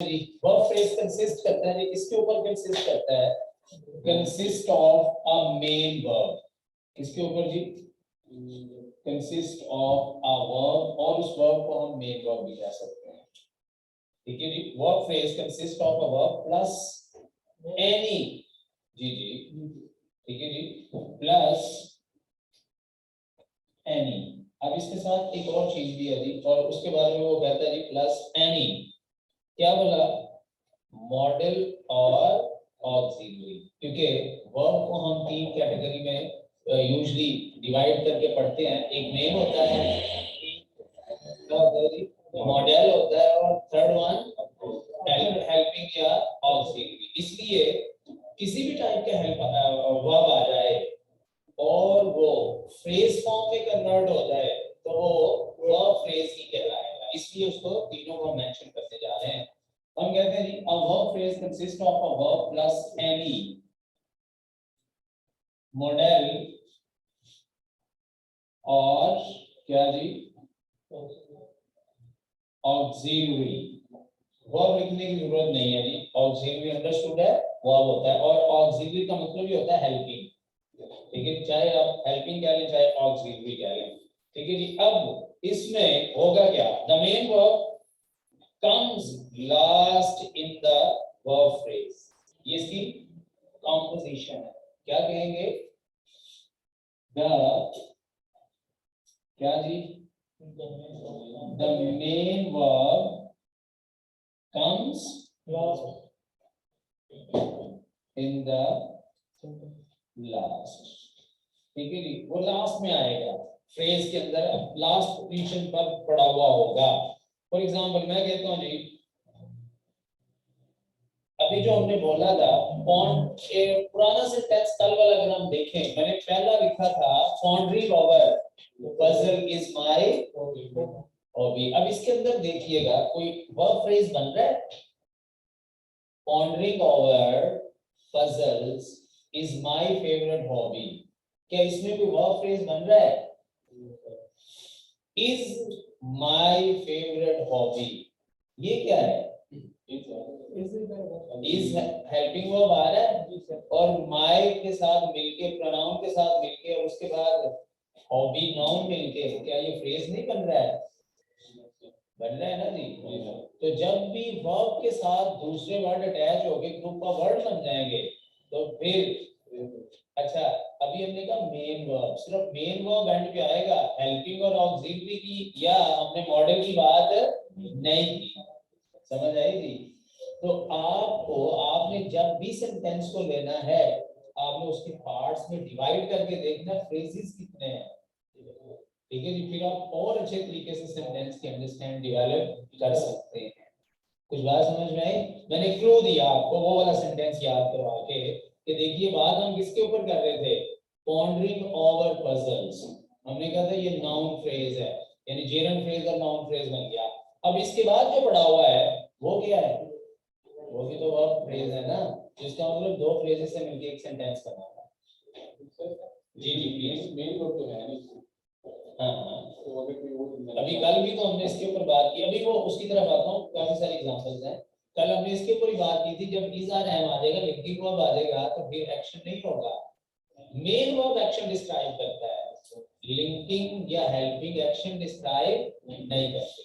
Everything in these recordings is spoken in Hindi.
वर्ब फ्रेज कंसिस्ट करता है, किसके ऊपर कंसिस्ट करता है? Consist of a main verb. किसके ऊपर जी? कंसिस्ट ऑफ अ वर्ब, और उस वर्ब को हम मेन वर्ब भी कह सकते हैं। ठीक है जी। Verb phrase consist of a verb plus any, जी जी, ठीक है जी, प्लस एनी। अब इसके साथ एक और चीज भी है जी, और उसके बारे में वो कहता है जी प्लस एनी। क्या बोला? मॉडल और ऑक्सिलरी। क्योंकि वर्ब को हम तीन कैटेगरी में यूजुअली डिवाइड करके पढ़ते हैं। एक मेन होता है, मॉडल होता है, और थर्ड वन हेल्पिंग या ऑक्सिलरी। इसलिए किसी भी टाइप के हेल्प वर्ब आ जाए और वो फ्रेज फॉर्म में कन्वर्ट हो जाए तो वो वर्ब फ्रेज ही कहलाएगा। इसलिए उसको तीनों को मेंशन करते जा रहे हैं। हम कहते हैं जी, a verb phrase consists of a verb plus any modal और क्या जी, auxiliary। verb लिखने की जरूरत नहीं है जी, auxiliary अंडरस्टूड है, verb होता है, और auxiliary का मतलब भी होता है helping। ठीक है, चाहे आप helping कह लें चाहे auxiliary कह लें। ठीक है जी। अब इसमें होगा क्या? the main verb comes last in the verb phrase। ये इसकी कॉम्पोजिशन है। क्या कहेंगे? द क्या जी, the main verb comes in the last। ठीक है जी, वो लास्ट में आएगा, फ्रेज के अंदर लास्ट पोजीशन पर पड़ा हुआ होगा। फॉर एग्जांपल मैं कहता हूं जी, अभी जो हमने बोला था फॉन्ट, पुराना सेंटेंस कल वाला अगर हम देखें, मैंने पहला लिखा था pondering over puzzle is my hobby. अब इसके अंदर देखिएगा कोई वर्ब फ्रेज बन रहा है? Pondering over puzzles is my favourite hobby. क्या इसमें कोई वर्ब फ्रेज बन रहा है? इज माय फेवरेट हॉबी, ये क्या है? इज हेल्पिंग वर्ब आ रहा है, और माय के साथ मिलके, प्रोनाउन के साथ मिलके, और उसके बाद हॉबी नाउन मिलके, क्या ये फ्रेज नहीं बन रहा है? बन रहा है ना जी। तो जब भी वर्ब के साथ दूसरे वर्ड अटैच होके ग्रुप का वर्ड बन जाएंगे तो फिर, अच्छा अभी हमने कहा मेन वर्ब, सिर्फ मेन वर्ब एंड पे आएगा, हेल्पिंग और ऑक्सिलरी की या हमने मॉडल की बात नहीं की। समझ आई जी? तो आपने जब भी सेंटेंस को लेना है, आपने उसके पार्ट्स में डिवाइड करके देखना फ्रेजेस कितने हैं। ठीक है जी, फिर आप और अच्छे तरीके से सेंटेंस की अंडरस्टैंड डेवलप कर सकते हैं। कुछ बात समझ में आई? मैंने क्लू दिया आपको वो वाला सेंटेंस याद करवा के कि देखिए बात हम किसके ऊपर कर रहे थे? Pondering over puzzles. हमने कहा था ये नाउन फ्रेज है, यानी जेरन फ्रेज और नाउन फ्रेज बन गया। अब इसके बाद जो पड़ा हुआ है वो क्या है? वो भी तो वर्ब फ्रेज है ना, जिसका मतलब दो फ्रेजेस से मिलकर एक सेंटेंस बना है। जी जी प्लीज। मेन वर्ब तो है नहीं। हाँ हाँ, अभी कल भी तो हमने इसके ऊपर बात की। अभी वो उसकी तरफ आता हूँ, काफी सारी एग्जांपल्स हैं। कल हमने इसके ऊपर ही बात की थी, जब इज आर एम आ जाएगा, लिंकिंग वर्ब आ जाएगा, तो फिर एक्शन नहीं होगा। मेन वर्ब एक्शन डिस्क्राइब करता है, लिंकिंग या हेल्पिंग एक्शन डिस्क्राइब नहीं करते।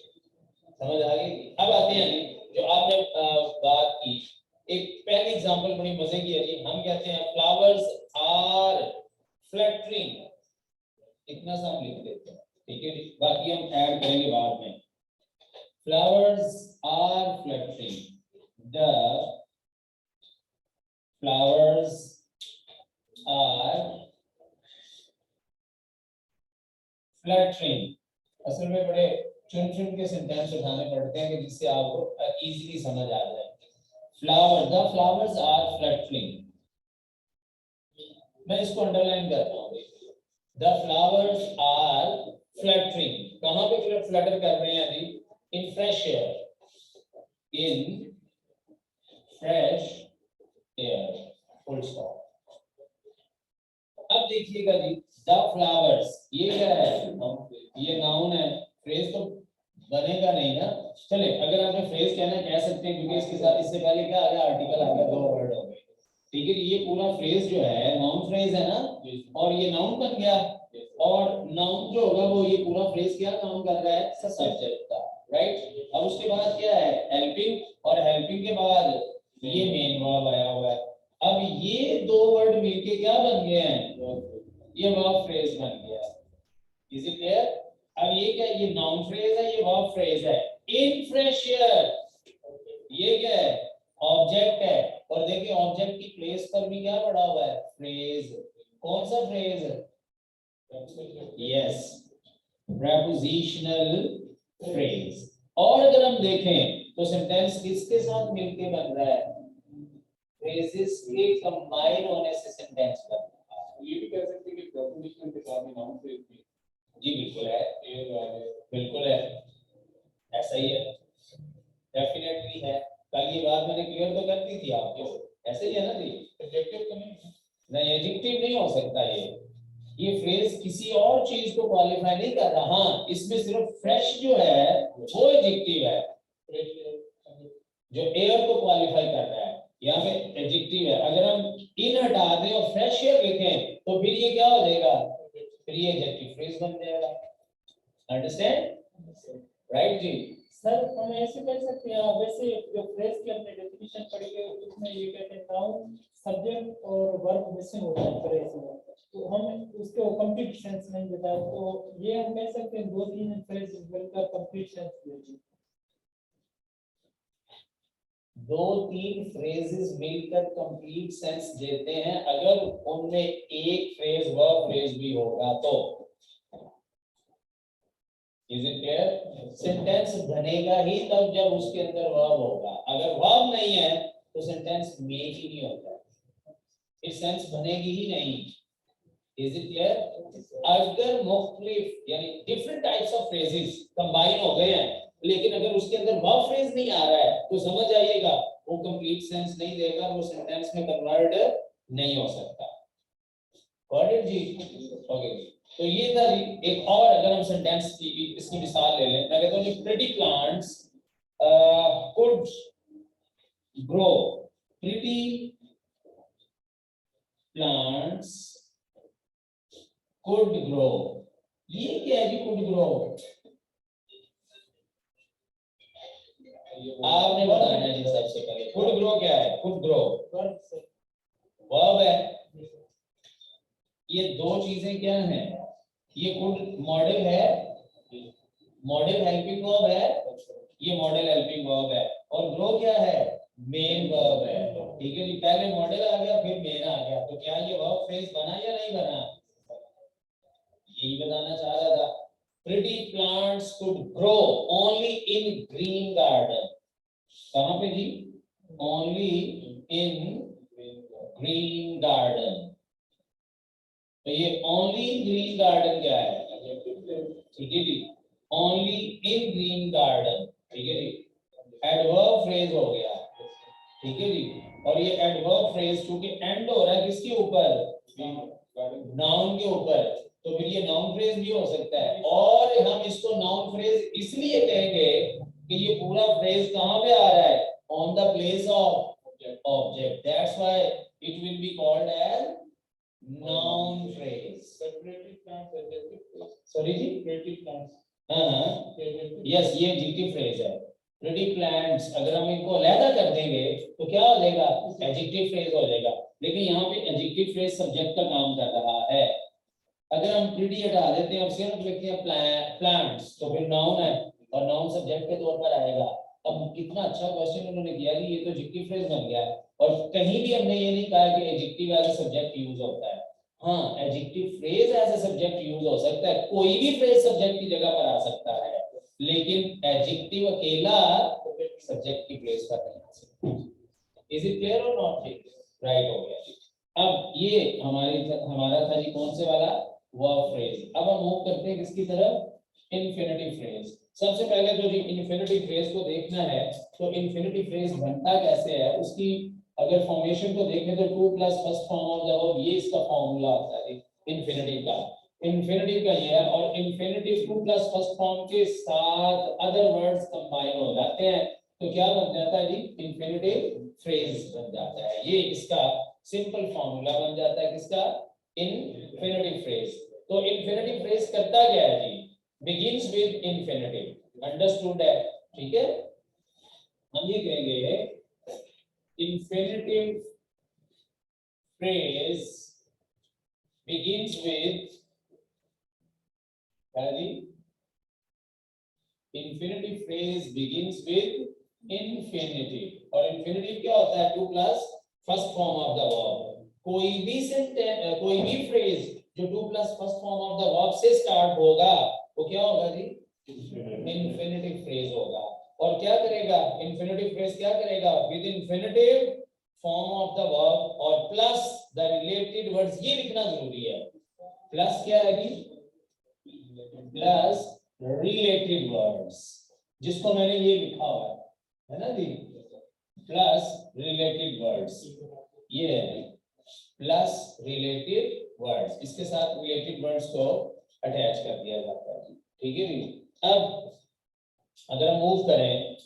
समझ आ गई? अब आते हैं जो आपने बात की, एक पहली एग्जांपल बड़ी मजे की है जी। हम कहते हैं फ्लावर्स आर फ्लैटरिंग, इतना सा हम लिख देते हैं। ठीक है जी, बाकी हम ऐड करेंगे बाद में। Flowers are flattering, the flowers are flattering. असल में बड़े चुन चुन के सेंटेंस उठाने पड़ते हैं कि जिससे आपको इजीली समझ आ जाए। Flower, the flowers are flattering, मैं इसको अंडरलाइन करता हूँ। द फ्लावर्स आर फ्लैटरिंग, कहां पे फ्लटर कर रहे हैं जी? In fresh air, in fresh air, full stop. अब देखिएगा जी, द फ्लावर्स ये क्या है? ये नाउन है, फ्रेज तो बनेगा नहीं ना, चले अगर आपने फ्रेज कहना कह सकते हैं, क्योंकि इसके साथ इससे पहले क्या आ गया, आर्टिकल आ गया, 2 वर्ड हो गए। ठीक है, ये पूरा फ्रेज जो है नाउन फ्रेज है ना, और ये नाउन बन गया, और नाउन जो होगा वो ये पूरा फ्रेज क्या काम कर रहा है, सब्जेक्ट का, राइट। अब उसके बाद क्या है, हेल्पिंग, और हेल्पिंग के बाद ये मेन वर्ब आया हुआ है। अब ये 2 वर्ड मिलके क्या बन गए हैं, ये वर्ब फ्रेज बन गया। Is it clear? अब ये क्या, ये नाउन फ्रेज है, ये वर्ब फ्रेज है। इन फ्रेश एयर, ये क्या है, ऑब्जेक्ट है, और देखिए ऑब्जेक्ट की प्लेस पर भी क्या पड़ा हुआ है, फ्रेज। कौन सा फ्रेज है? Yes, prepositional phrase। और अगर हम देखें तो सेंटेंस किसके साथ मिलके बन रहा है, फ्रेजेस के कंबाइन होने से सेंटेंस बन रहा है। ये भी कह सकते हैं कि prepositional के साथ में नाउन फ्रेज भी, जी बिल्कुल है, बिल्कुल है, ऐसा ही है, डेफिनेटली है। कल ये बात मैंने क्लियर तो कर दी थी आपको, ऐसे ही है ना जी, एडजेक्टिव तो नहीं, एडजेक्टिव नहीं हो सकता ये फ्रेज किसी और चीज को क्वालिफाई नहीं कर रहा। हाँ, इसमें सिर्फ फ्रेश जो है वो एडजेक्टिव है, जो एयर को क्वालिफाई कर रहा है, यहाँ पे एडजेक्टिव है। अगर हम इन हटा दें और फ्रेश एयर लिखें तो फिर ये क्या हो जाएगा, फिर ये एडजेक्टिव फ्रेज बन जाएगा। अंडरस्टैंड, राइट जी? सर हम ऐसे कर सकते हैं, वैसे जो फ्रेज की हमने डेफिनेशन पढ़ी है उसमें ये कहते हैं नाउन सब्जेक्ट और वर्ब मिसिंग होता है फ्रेज में, तो हम उसको कंप्लीट सेंस नहीं देता है, तो ये हम कह सकते हैं 2-3 फ्रेज मिलकर कंप्लीट सेंस देते हैं। 2-3 फ्रेजेस मिलकर कंप्लीट सेंस देते हैं, अगर उनमें एक फ्रेज वर्ब फ्रेज भी होगा तो। Is it clear? सेंटेंस बनेगा ही तब जब उसके अंदर वर्ब होगा। अगर वर्ब नहीं है तो सेंटेंस मेक ही नहीं होता, फिर सेंस बनेगी ही नहीं। Is it clear? अगर मुख्तलिफ यानी different types of phrases combine हो गए हैं, लेकिन अगर उसके अंदर वर्ब फ्रेज नहीं आ रहा है तो समझ आइएगा वो कंप्लीट सेंस नहीं देगा, वो सेंटेंस में कन्वर्ट नहीं हो सकता। Got it ji? ओके, तो ये था जी। एक और अगर हम सेंटेंस की इसकी मिसाल ले लें, मैं कहता हूँ pretty plants could grow, pretty plants could grow. ये क्या है जी, कुड ग्रो? आपने बताना है जी सबसे पहले, कुड ग्रो क्या है? कुड ग्रो वर्ब है। ये 2 चीजें क्या हैं, ये कुड मॉडल है, मॉडल हेल्पिंग वर्ब है, ये मॉडल हेल्पिंग वर्ब है, और ग्रो क्या है, मेन वर्ब है। ठीक है जी, पहले मॉडल आ गया फिर मेन आ गया, तो क्या ये वर्ब फ्रेज बना या नहीं बना? यही बताना चाह रहा था। Pretty plants could grow only in green garden। कहाँ पे जी? Only in green garden। तो ये only in green garden क्या है? ठीक है जी, only in green garden। ठीक है जी, एडवर्ब फ्रेज हो गया। ठीक है जी, और ये एडवर्ब फ्रेज क्योंकि एंड हो रहा है किसके ऊपर? नाउन के ऊपर, तो फिर ये नाउन फ्रेज भी हो सकता है। और हम इसको नाउन फ्रेज इसलिए कहेंगे कि ये पूरा फ्रेज कहां पे आ रहा है, on the place of object, that's why it will be called as noun phrase. Sorry जी, प्रिटी प्लांट्स, हाँ यस, ये एडजेक्टिव फ्रेज है। प्रिटी प्लांट्स अगर हम इनको अलग कर देंगे तो क्या हो जाएगा, एडजेक्टिव फ्रेज हो जाएगा। लेकिन यहाँ पे एडजेक्टिव फ्रेज सब्जेक्ट का काम कर रहा है। अगर हम प्रिटी हटा देते हैं और सिर्फ लिखते हैं प्लांट्स, तो फिर नाउन है और नाउन सब्जेक्ट के तौर पर आएगा। अब कितना अच्छा क्वेश्चन उन्होंने किया कि ये तो एडजेक्टिव फ्रेज बन गया है, और कहीं भी हमने ये नहीं कहा कि adjective as a subject use होता है। हाँ, adjective phrase as a subject use हो सकता है, कोई भी फ्रेज सब्जेक्ट की जगह पर आ सकता है, लेकिन एडजेक्टिव अकेला सब्जेक्ट की प्लेस पर नहीं आ सकता। इज इट क्लियर और नॉट? राइट हो गया जी। अब ये हमारा था जी कौन से वाला, वर्ब फ्रेज। अब हम मूव करते हैं किसकी तरफ, इंफिनिटिव फ्रेज। सबसे पहले तो जी इंफिनिटिव फ्रेज को देखना है, तो इंफिनिटिव फ्रेज बनता कैसे है, उसकी अगर फॉर्मेशन को देखें तो 2 plus first form of the verb, ये इसका फॉर्मूला होता है इंफिनिटिव का। इन्फिनिटिव का ये है, और infinitive two plus first form के साथ अदर वर्ड्स कंबाइन हो जाते हैं तो क्या बन जाता है जी, इन्फिनिटिव फ्रेज बन जाता है। ये इसका सिंपल फॉर्मूला बन जाता है, किसका, इन्फिनिटिव फ्रेज। तो इन्फिनिटिव फ्रेज करता क्या है जी, बिगिंस विद इन्फिनिटिव, अंडरस्टूड है, ठीक है। हम ये कहेंगे infinitive phrase begins with infinitive phrase begins with infinitive, और infinitive क्या होता है, two plus first form of the verb. कोई भी सेंटेंस, कोई भी फ्रेज जो two plus first form of the verb से स्टार्ट होगा वो क्या होगा जी, infinitive फ्रेज होगा। और क्या करेगा, infinitive फ्रेज क्या करेगा, with infinitive form of the verb और प्लस द रिलेटेड वर्ड्स। ये लिखना जरूरी है, प्लस क्या है जी, प्लस रिलेटेड वर्ड्स, जिसको मैंने ये लिखा हुआ है ना जी, प्लस रिलेटेड वर्ड्स, ये है जी, प्लस रिलेटेड वर्ड्स, इसके साथ रिलेटेड वर्ड्स को अटैच कर दिया जाता है, ठीक है जी। अब अगर हम मूव करें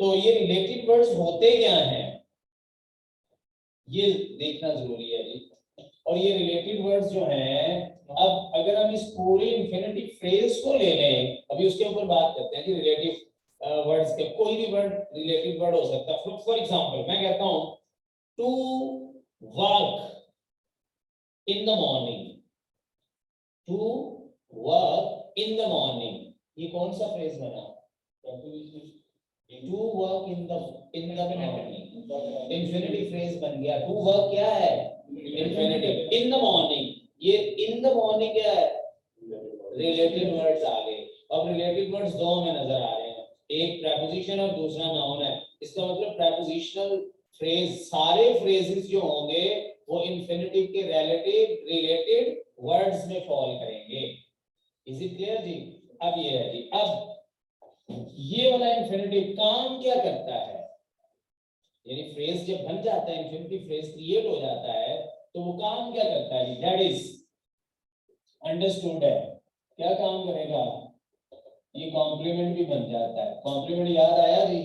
तो ये रिलेटेड वर्ड्स होते क्या हैं, ये देखना जरूरी है जी। और ये रिलेटेड वर्ड्स जो हैं, अब अगर हम इस पूरे इंफिनिटिव फ्रेज को ले लें, अभी उसके ऊपर बात करते हैं कि रिलेटिव वर्ड्स के, कोई भी वर्ड रिलेटिव वर्ड हो सकता है। फॉर एग्जांपल मैं कहता हूं to work in the morning, to work in the morning, ये कौन सा फ्रेज बना, to work in the morning, infinitive phrase बन गया। टू वर्क क्या है, इंफिनिटिव, इन द मॉर्निंग, ये इन द मॉर्निंग क्या है, रिलेटेड वर्ड्स आ गए। अब रिलेटेड वर्ड्स दो में नजर आ रहे हैं, एक प्रेपोजिशन और दूसरा नाउन है। इसका मतलब प्रेपोजिशनल फ्रेज, सारे फ्रेजेस जो होंगे वो इंफिनिटिव के रिलेटिव रिलेटेड वर्ड्स में फॉल करेंगे। इज इट क्लियर जी। अब ये है जी, अब ये वाला इंफिनिटिव काम क्या करता है, यानी फ्रेज जब बन जाता है, इंफिनिटिव फ्रेज क्रिएट हो जाता है, तो वो काम क्या करता है, दैट इज अंडरस्टूड है। क्या काम करेगा, ये कॉम्प्लीमेंट भी बन जाता है। कॉम्प्लीमेंट याद आया जी,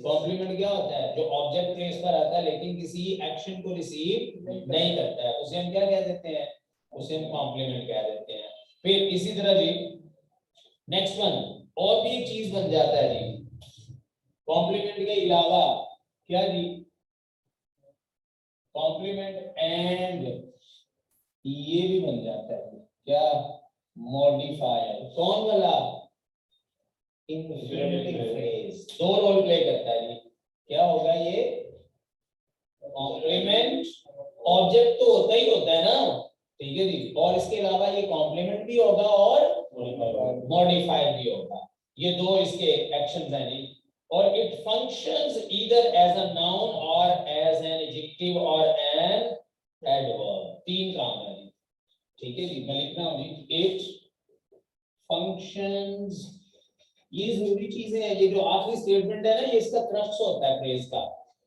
कॉम्प्लीमेंट क्या होता है, जो ऑब्जेक्ट प्लेस पर आता है लेकिन किसी एक्शन को रिसीव नहीं करता है, उसे हम क्या कह देते हैं, उसे हम कॉम्प्लीमेंट कह देते हैं। फिर इसी तरह जी नेक्स्ट वन, और भी एक चीज बन जाता है जी, कॉम्प्लीमेंट के अलावा क्या जी, कॉम्प्लीमेंट एंड ये भी बन जाता है, क्या, मॉडिफायर। कौन वाला, इंफिनिटिव फ्रेज, दो रोल प्ले करता है जी। क्या होगा ये, कॉम्प्लीमेंट, ऑब्जेक्ट तो होता ही होता है ना, ठीक है जी, और इसके अलावा ये कॉम्प्लीमेंट भी होगा और मॉडिफायर भी होगा। ये दो इसके एक्शंस हैं जी। और it functions either as a noun और एज एन एडजेक्टिव और एन एडवर्ब। तीन काम है जी, ठीक है जी। मैं लिख रहा हूं जी, इट फंक्शंस, ये जरूरी चीजें हैं, ये जो आखिरी स्टेटमेंट है ना, ये इसका क्रक्स होता है फ्रेज का,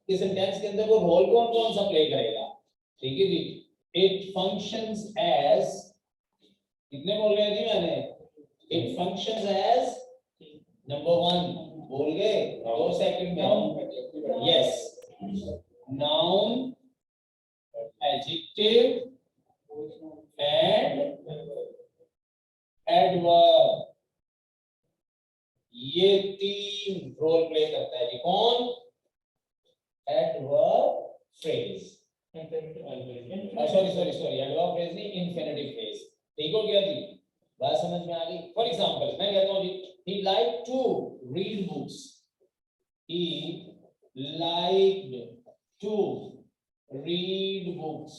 कि सेंटेंस के अंदर वो रोल कौन कौन सा प्ले करेगा, ठीक है जी। इट फंक्शंस एज, कितने बोल रहे हैं जी मैंने, it functions as number one, बोल गए 2 सेकंड में, yes, noun, adjective and adverb, ये तीन रोल प्ले करता है जी। कौन, adverb phrase, sorry adverb phrase नहीं, इन्फिनिटिव फ्रेज, ठीक हो गया जी, बात समझ में आ गई। फॉर एग्जांपल मैं कहता हूं जी, he liked to read books, he liked to read books।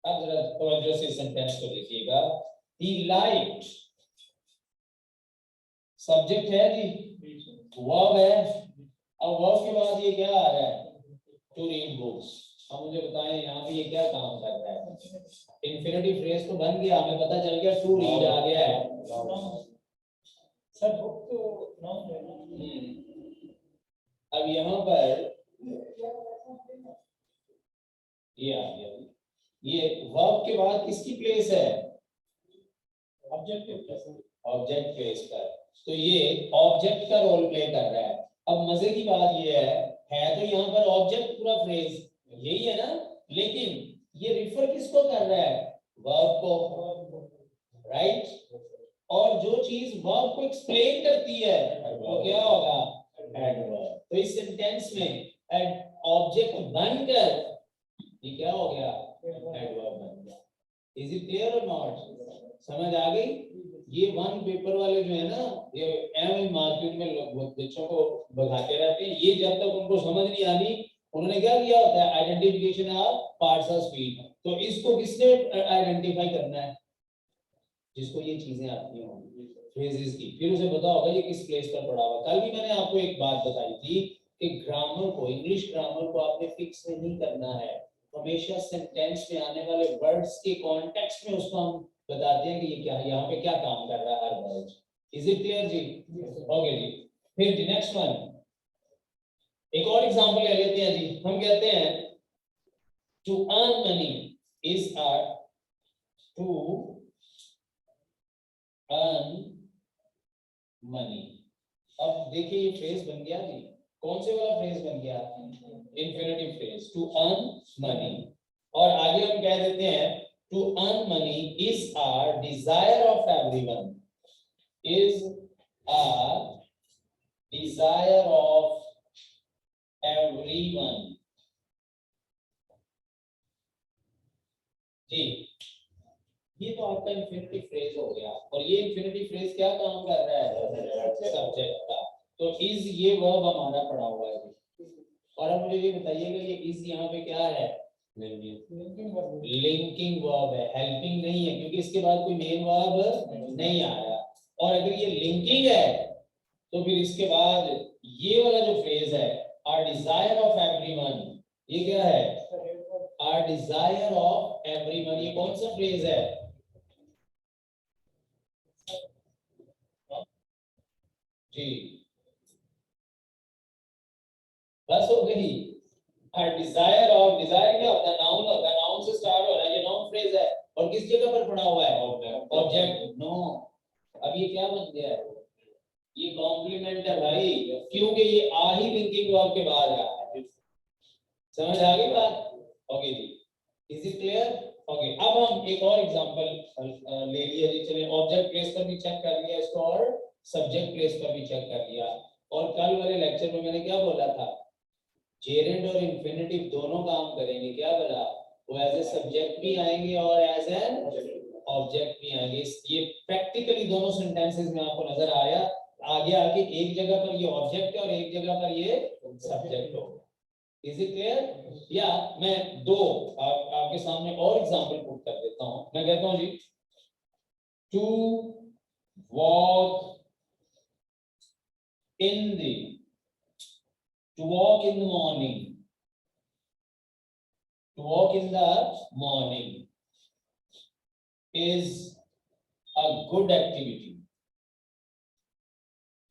अब जरा तवज्जो से सेंटेंस को देखिएगा, he liked, सब्जेक्ट है जी, वर्ब है, अब वर्ब के बाद ये क्या आ रहा है, टू रीड बुक्स। अब मुझे बताएं यहाँ पे ये क्या काम कर रहा है, इंफिनिटिव फ्रेज तो बन गया, हमें पता चल गया टू रीड आ गया है, सर बुक तो नाउन है ना। अब यहाँ पर ये आ गया, ये वर्ब के बाद किसकी प्लेस है? ऑब्जेक्टिव प्लस ऑब्जेक्ट प्लेस पर। तो ये ऑब्जेक्ट का रोल प्ले कर रहा है। अब मजे की बात ये है तो यहाँ पर ऑब्जेक्ट पूरा फ्रेज यही है ना, लेकिन ये रिफर किसको कर रहा है? वर्ब को, राइट? और जो चीज वर्ब को एक्सप्लेन करती है वो क्या होगा? एडवर्ब। तो इस सेंटेंस में ऑब्जेक्ट बनकर ये क्या हो गया? एडवर्ब बन गया। इज इट क्लियर और नॉट? समझ आ गई? ये वन पेपर वाले जो है ना, ये एम मार्केट में लोग बच्चों को बताते रहते हैं, ये जब तक उनको समझ नहीं आनी, उन्होंने क्या किया होता है? Identification of parts of speech. तो इसको किसने आइडेंटिफाई करना है? जिसको ये चीजें आती होंगी फ्रेजेस की, फिर उसे पता होगा ये किस प्लेस पर पड़ा हुआ। कल भी मैंने आपको एक बात बताई थी कि ग्रामर को, इंग्लिश ग्रामर को आपने फिक्स नहीं करना है। हमेशा सेंटेंस में आने वाले वर्ड्स के कॉन्टेक्स्ट में उसको हम बताते हैं कि ये क्या है, यहाँ पे क्या काम कर रहा है हर वर्ड। इज इट क्लियर जी? ओके जी। फिर जी नेक्स्ट वन, एक और एग्जांपल ले लेते हैं जी। हम कहते हैं to earn money is to earn money. अब देखिए ये फ्रेज बन गया जी, कौन से वाला फ्रेज बन गया? Infinitive phrase, to earn money. और आगे हम कह देते हैं to earn money is a desire of everyone, is a desire of everyone. जी, ये तो आपका इंफिनिटिव फ्रेज हो गया। और ये इंफिनिटिव फ्रेज क्या काम कर रहा है? सब्जेक्ट का। तो इज ये वर्ब हमारा पड़ा हुआ है। और अब मुझे ये बताइएगा ये इज यहाँ पे क्या है? लिंकिंग वर्ब है, हेल्पिंग नहीं है, क्योंकि इसके बाद कोई मेन वर्ब नहीं आ रहा। और अगर ये लिंकिंग है तो फिर इसके बाद ये वाला जो फ्रेज है, आर डिजायर ऑफ एवरीवन, ये क्या है? Are desire of everyone. ये कौन सा फ्रेज है? जी, बस हो गई। डिजायर ऑफ, डिजायर क्या होता है? नाउन होता है, नाउन से स्टार्ट हो रहा है, ये नाउन फ्रेज है। और किस जगह पर पड़ा हुआ है? ऑब्जेक्ट। नो, अब ये क्या बन गया है? ये कॉम्प्लीमेंट है भाई, क्योंकि ये आ ही लिंकिंग वर्ब के बाद आ रहा है। समझ आ गई बात? ओके जी, इज इट क्लियर? ओके, अब हम एक और एग्जांपल ले लिया जी। चलिए, ऑब्जेक्ट प्लेस पर भी चेक कर लिया इसको और सब्जेक्ट प्लेस पर भी चेक कर लिया। और कल वाले लेक्चर में मैंने क्या बोला था? जेरेंड और इंफिनिटिव दोनों काम करेंगे। क्या बोला? वो एज ए सब्जेक्ट भी आएंगे और एज एन ऑब्जेक्ट भी आएंगे। ये प्रैक्टिकली दोनों सेंटेंसेस में आपको नजर आया। आगे आके एक जगह पर ये ऑब्जेक्ट है और एक जगह पर ये सब्जेक्ट होगा। Is it clear? या मैं दो आपके सामने और एग्जांपल पुट कर देता हूं। मैं कहता हूं जी, to walk in the, to walk in the morning, to walk in the morning is a good activity.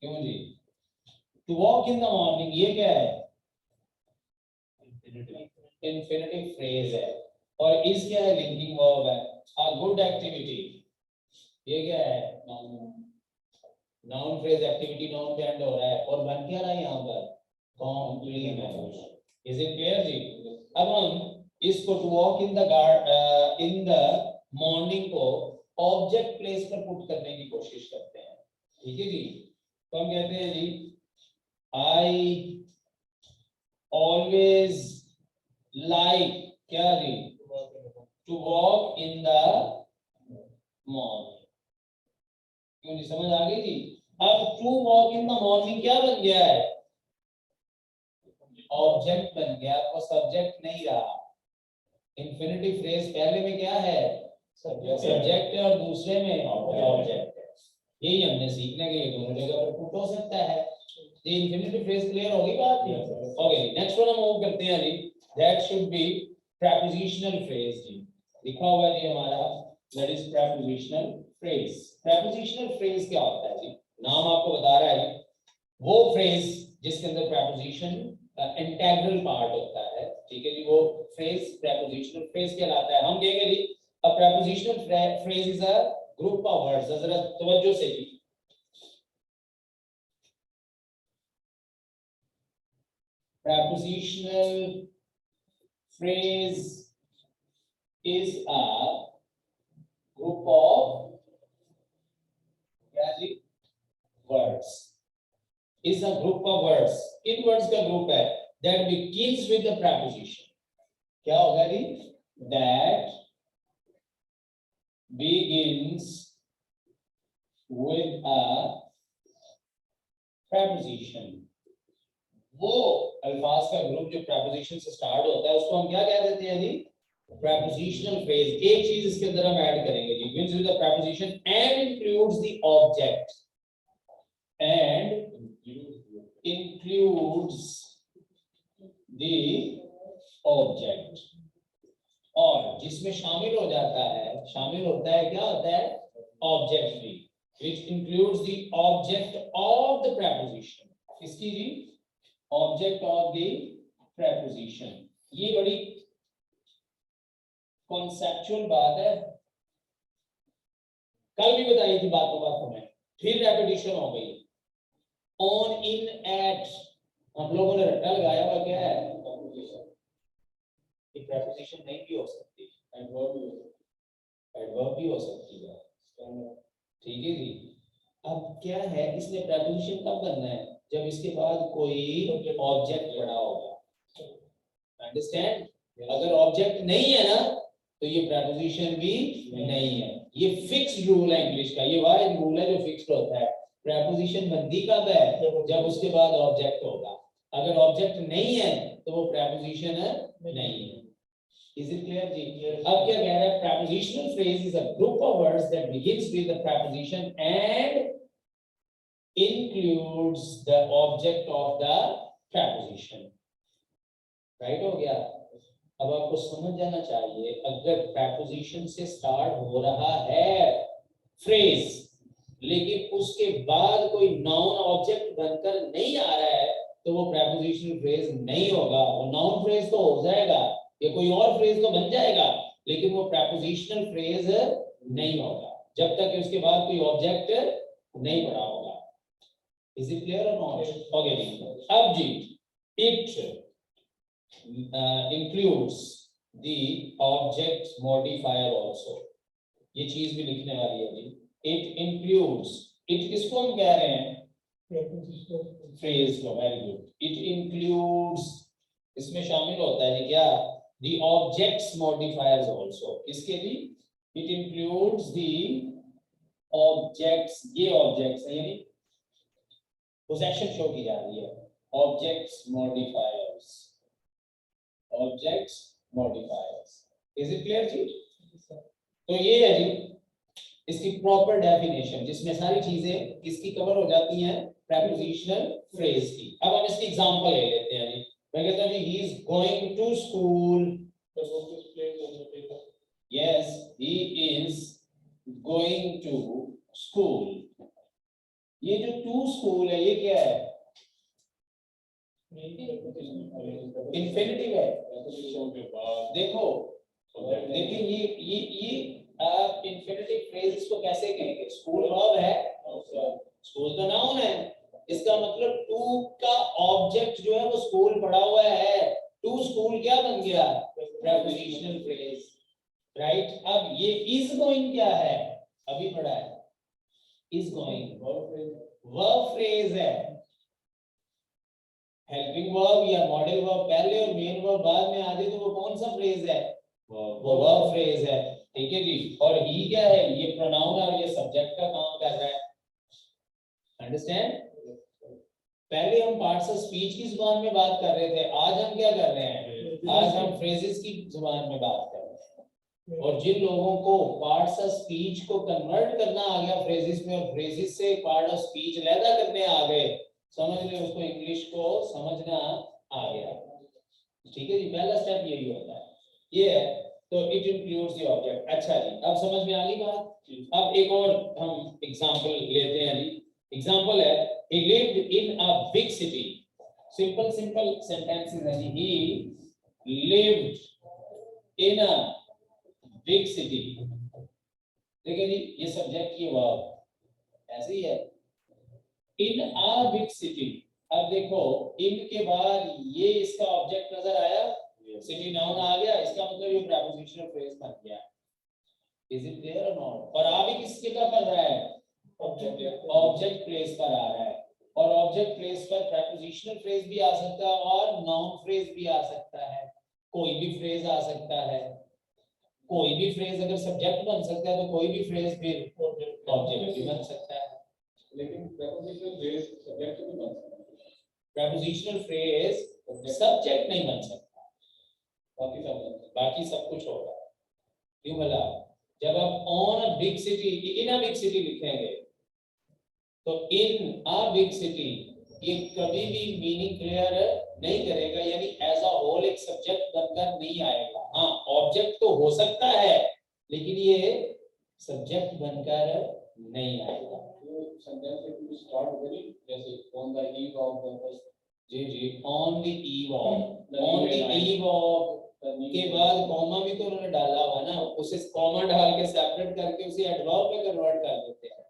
क्यों जी? to walk in the morning ये क्या है? infinitive phrase है। और is क्या है? linking verb है। a good activity ये क्या है? noun phrase, activity noun पे end हो रहा है और बन क्या रहा है यहाँ पर? कॉम्प्लीमेंट। इज इट क्लियर जी? अब हम इसको to walk in the morning को ऑब्जेक्ट प्लेस पर पुट करने की कोशिश करते हैं। ठीक है जी? तो हम कहते हैं जी, आई ऑलवेज लाइक क्या जी? To walk in the morning. क्यों जी? समझ आ गई जी? अब to walk in the morning क्या बन गया है? ऑब्जेक्ट बन गया, वो सब्जेक्ट नहीं रहा। इंफिनिटिव फ्रेज पहले में क्या है? सब्जेक्ट है और दूसरे में ऑब्जेक्ट है। यही हमने सीखने के लिए दोनों जगह पर पुट हो सकता है। ये इंफिनिटिव फ्रेज क्लियर होगी बात? ओके, नेक्स्ट वन हम मूव करते हैं जी। That should be prepositional phrase जी। लिखा हुआ है जी हमारा, that is prepositional phrase. Prepositional phrase क्या होता है जी? नाम आपको बता रहा है, वो फ्रेज जिसके अंदर प्रीपोजिशन इंटीग्रल पार्ट होता है, ठीक है जी, वो फ्रेज प्रेपोजिशनल फ्रेज कहलाता है। हम कहेंगे जी a prepositional phrase is a group of words. जरा तवज्जो से जी, prepositional phrase is a group of words, is a group of words, किन words का group है that begins with the preposition। क्या होगा जी? that begins with a preposition। वो अल्फाज का ग्रुप जो preposition से स्टार्ट होता है उसको हम क्या कह देते हैं जी? prepositional phrase। एक चीज इसके अंदर हम ऐड करेंगे जी, begins with the preposition and includes the object, and includes the object, और जिसमें शामिल हो जाता है, शामिल होता है, क्या होता है? ऑब्जेक्ट भी, which includes the object of the preposition। इसकी जी object of the preposition। ये बड़ी कॉन्सेप्चुअल बात है, कल भी बताई थी बातों बातों में, फिर रेपिटेशन हो गई। ऑन, इन, एट, हम लोगों ने रट्टा लगाया हुआ क्या है? प्रेपोजिशन नहीं भी हो सकती, एडवर्ब भी हो सकती है, ठीक है जी। अब क्या है, इसने प्रेपोजिशन कब करना है? जब इसके बाद कोई ऑब्जेक्ट खड़ा होगा, अंडरस्टैंड? अगर ऑब्जेक्ट नहीं है ना तो ये प्रेपोजिशन भी नहीं है। ये फिक्स रूल है इंग्लिश का, ये वाहिद रूल है जो फिक्स्ड होता है। प्रेपोजिशन बनती कब है? जब उसके बाद ऑब्जेक्ट होगा। अगर ऑब्जेक्ट नहीं है तो वो प्रेपोजिशन नहीं है। Is it clear जी? अब क्या कह रहा है? Prepositional phrase is a group of words that begins with the preposition and includes the object of the preposition। Right हो गया? अब आपको समझ जाना चाहिए, अगर preposition से स्टार्ट हो रहा है फ्रेज, लेकिन उसके बाद कोई नाउन ऑब्जेक्ट बनकर नहीं आ रहा है तो वो prepositional phrase नहीं होगा। वो नाउन फ्रेज तो हो जाएगा या कोई और फ्रेज तो बन जाएगा, लेकिन वो प्रेपोजिशनल फ्रेज नहीं होगा जब तक कि उसके बाद कोई ऑब्जेक्ट नहीं पड़ा होगा। इज इट क्लियर और नॉट? ओके जी। अब जी, it includes the object modifier also, ये चीज भी लिखने वाली है जी। इट इंक्लूड्स, इट किसको हम कह रहे हैं? फ्रेज को। Very good. इट इंक्लूड्स, इसमें शामिल होता है जी क्या? The objects modifiers also। इसके भी it includes the objects, ये objects है, यानी possession शो की जा रही है। Objects modifiers, objects modifiers। Is it clear जी? तो ये है जी इसकी प्रॉपर डेफिनेशन, जिसमें सारी चीजें किसकी कवर हो जाती हैं? prepositional phrase की। अब हम इसकी एग्जांपल ले लेते हैं जी। मैं कहता हूँ he is going to school। Yes, he is going to school। ये जो to school है ये क्या है? इन्फिनिटिव है। देखो लेकिन ये आप इन्फिनिटिव फ्रेज को कैसे कहेंगे? स्कूल वर्ब है, स्कूल तो नाउन है, इसका मतलब टू का ऑब्जेक्ट जो है वो स्कूल पड़ा हुआ है। टू स्कूल क्या बन गया? Prepositional phrase, right? अब ये इज गोइंग क्या है? अभी पढ़ा है, इज गोइंग वर्ब फ्रेज है। हेल्पिंग वर्ब या मॉडल वर्ब पहले और मेन वर्ब बाद में आ जाए तो वो कौन सा फ्रेज है? वो वर्ब फ्रेज है, ठीक है जी। और ही क्या है? ये प्रोनाउन और ये सब्जेक्ट का काम कर रहा है, अंडरस्टैंड? पहले हम पार्ट्स ऑफ स्पीच की जुबान में बात कर रहे थे, आज हम क्या कर रहे हैं? आज हम फ्रेजेस की जुबान में बात कर रहे हैं। और जिन लोगों को पार्ट्स ऑफ स्पीच को कन्वर्ट करना आ गया फ्रेजेस में, और फ्रेजेस से पार्ट ऑफ स्पीच लैदा करने आ गए, समझ ले उसको इंग्लिश को समझना आ गया, ठीक है जी। पहला स्टेप यही होता है, ये है। तो इट इंक्लूड्स द ऑब्जेक्ट। अच्छा जी, अब समझ में आ गई बात? अब एक और हम एग्जांपल लेते हैं जी। एग्जांपल है, he lived in a big city। Simple simple sentences है जी। he lived in a big city। देखिए जी, ये सब्जेक्ट ये वर्ब ऐसे ही है, इन अ बिग सिटी। अब देखो इन के बाद ये इसका ऑब्जेक्ट नजर आया, सिटी नाउन आ गया, इसका मतलब ये प्रीपोजिशनल फ्रेज बन गया। इज इट क्लियर और नॉट? और आ भी किसके का कर रहा है? ऑब्जेक्ट प्लेस पर आ रहा है, और ऑब्जेक्ट प्लेस पर प्रीपोजिशनल फ्रेज भी आ सकता है और नाउन फ्रेज भी आ सकता है, कोई भी फ्रेज आ सकता है। कोई भी फ्रेज अगर सब्जेक्ट बन सकता है तो कोई भी फ्रेज फिर ऑब्जेक्ट भी बन सकता है। लेकिन prepositional phrase subject भी बन सकता है। प्रीपोजिशनल फ्रेज सब्जेक्ट नहीं बन सकता, बाकी सब बन सकता बाकी सब कुछ होगा। क्यों भला? जब आप on a big city, in a big city लिखेंगे तो इन अ बिग सिटी ये कभी भी मीनिंग क्लियर नहीं करेगा, यानी एज अ होल एक सब्जेक्ट बनकर नहीं आएगा। हाँ, ऑब्जेक्ट तो हो सकता है लेकिन ये सब्जेक्ट बनकर नहीं आएगा। है। तो sentence if you start very जैसे on the eve of the first जी जी, on the eve of, The on new the line. Eve of के बाद कॉमा भी तो उन्होंने डाला हुआ ना, उसे कॉमा डाल के सेपरेट करके उसे एडवर्ब में कन्वर्ट कर देते हैं।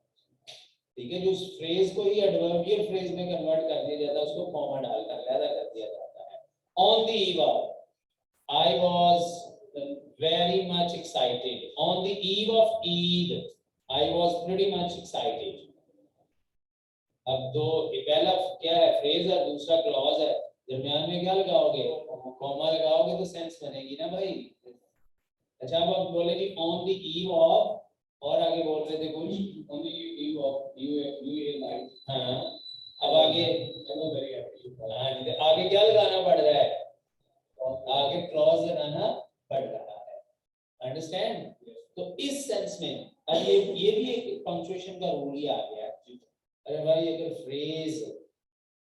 ठीक है, जो उस फ्रेज को ही एडवर्बियल फ्रेज में कन्वर्ट कर दिया जाता है उसको कॉमा डालकर अलग कर दिया जाता है। On the eve of I was very much excited, on the eve of Eid I was pretty much excited. अब दो, पहला क्या है फ्रेज है, दूसरा क्लॉज है, दरमियान में क्या लगाओगे? कॉमा लगाओगे तो सेंस बनेगी ना भाई। अच्छा, अब आप बोले कि ऑन द ईव ऑफ, और आगे बोल रहे थे कुछ? on the eve of new year night हाँ, अब आगे I was very happy हाँ, आगे क्या लगाना पड़ रहा है? आगे क्लॉज लगाना पड़ रहा है। अंडरस्टैंड? तो इस सेंस में अब ये भी एक पंक्चुएशन का रूल ही आ गया है। अरे भाई, अगर फ्रेज,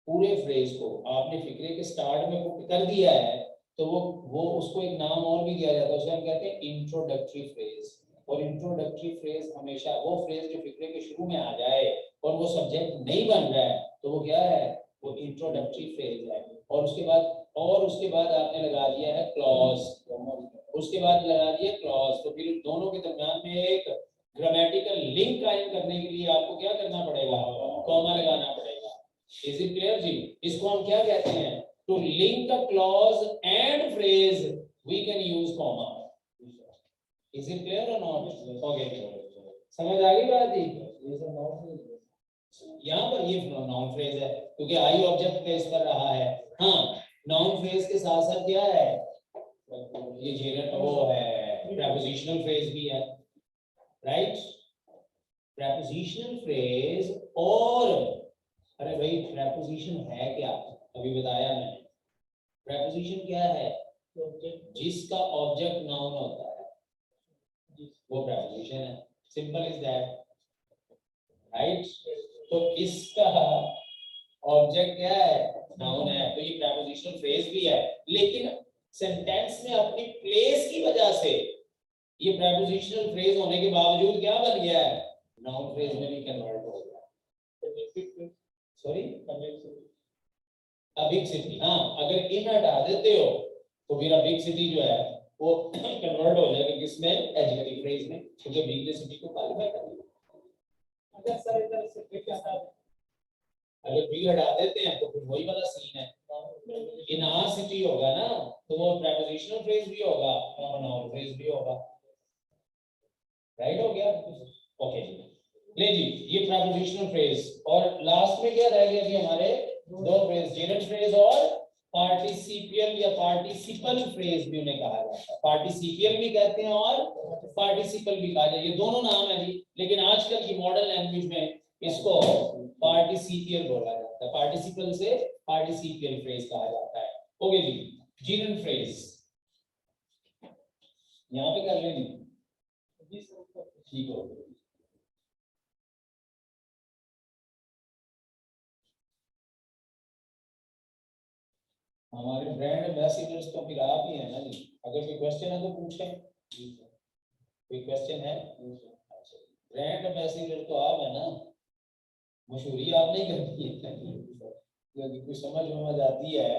पूरे फ्रेज को आपने फिक्रे के स्टार्ट में पुट कर दिया है तो वो उसको एक नाम और भी दिया जाता है, उसे हम कहते हैं इंट्रोडक्टरी फ्रेज। और इंट्रोडक्टरी फ्रेज हमेशा वो फ्रेज जो फिक्रे के शुरू में आ जाए और वो सब्जेक्ट नहीं बन रहा है तो वो क्या है? वो इंट्रोडक्टरी फ्रेज है। और उसके बाद आपने लगा दिया है क्लॉज, उसके बाद लगा दिया क्लॉज, तो फिर दोनों के दरमियान में एक ग्रामेटिकल लिंक कायम करने के लिए आपको क्या करना पड़ेगा? कॉमा लगाना पड़ेगा। इज इट क्लियर जी? इसको हम क्या कहते हैं? To link a clause and phrase we can use comma. Is it clear और नॉट? ओके, समझ आ गई बात? ये सब नाउन, यहाँ पर ये नाउन फ्रेज है क्योंकि आई ऑब्जेक्ट प्लेस पर रहा है। हाँ, नाउन फ्रेज के साथ साथ क्या है? ये जेनर वो है, प्रीपोजिशनल फ्रेज भी है, राइट? प्रीपोजिशनल फ्रेज, और अरे भाई प्रीपोजिशन है क्या? अभी बताया मैंने। प्रीपोजिशन क्या है? जिसका ऑब्जेक्ट नाउन होता है वो प्रीपोजिशन है। Simple is that, right? तो इसका ऑब्जेक्ट क्या है? नाउन है, तो ये प्रीपोजिशनल फ्रेज भी है, लेकिन सेंटेंस में अपनी प्लेस की वजह से ये प्रीपोजिशनल फ्रेज होने के बावजूद क्या बन गया है? नाउन फ्रेज में भी कन्वर्ट हो गया। Sorry, big city. हाँ, अगर इन हटा देते हो तो फिर बिग सिटी जो है वो कन्वर्ट हो जाएगा किसमें? एडजेक्टिव फ्रेज में, क्योंकि बिग सिटी को क्वालिफाई कर दिया। अगर सर इधर से फिर क्या था? अगर बिग हटा देते हैं तो फिर वही वाला सीन है, इन आर सिटी होगा ना, तो वो प्रीपोजिशनल फ्रेज भी होगा और नाउन फ्रेज भी होगा। राइट हो गया? ओके जी, ले जी, ये प्रीपोजिशनल फ्रेज। और लास्ट में क्या रह गया जी हमारे? दो फ्रेज, जेनरल फ्रेज और पार्टिसिपियल या पार्टिसिपल फ्रेज भी उन्हें कहा जाता है। पार्टिसिपियल भी कहते हैं और पार्टिसिपल भी कहा जाता है, ये दोनों नाम है जी, लेकिन आजकल की मॉडर्न लैंग्वेज में इसको पार्टिसिपियल बोला जाता है, पार्टिसिपल से पार्टिसिपियल फ्रेज कहा जाता है। ओके जी, जेनरल फ्रेज यहाँ पे कर लेंगे, ठीक हो? हमारे ब्रांड एम्बेसडर्स तो फिर आप ही है ना जी। अगर कोई क्वेश्चन है तो पूछें। कोई क्वेश्चन है? ब्रांड एम्बेसडर तो आप है ना, मशहूरी आप नहीं करती है। यदि कुछ समझ आती है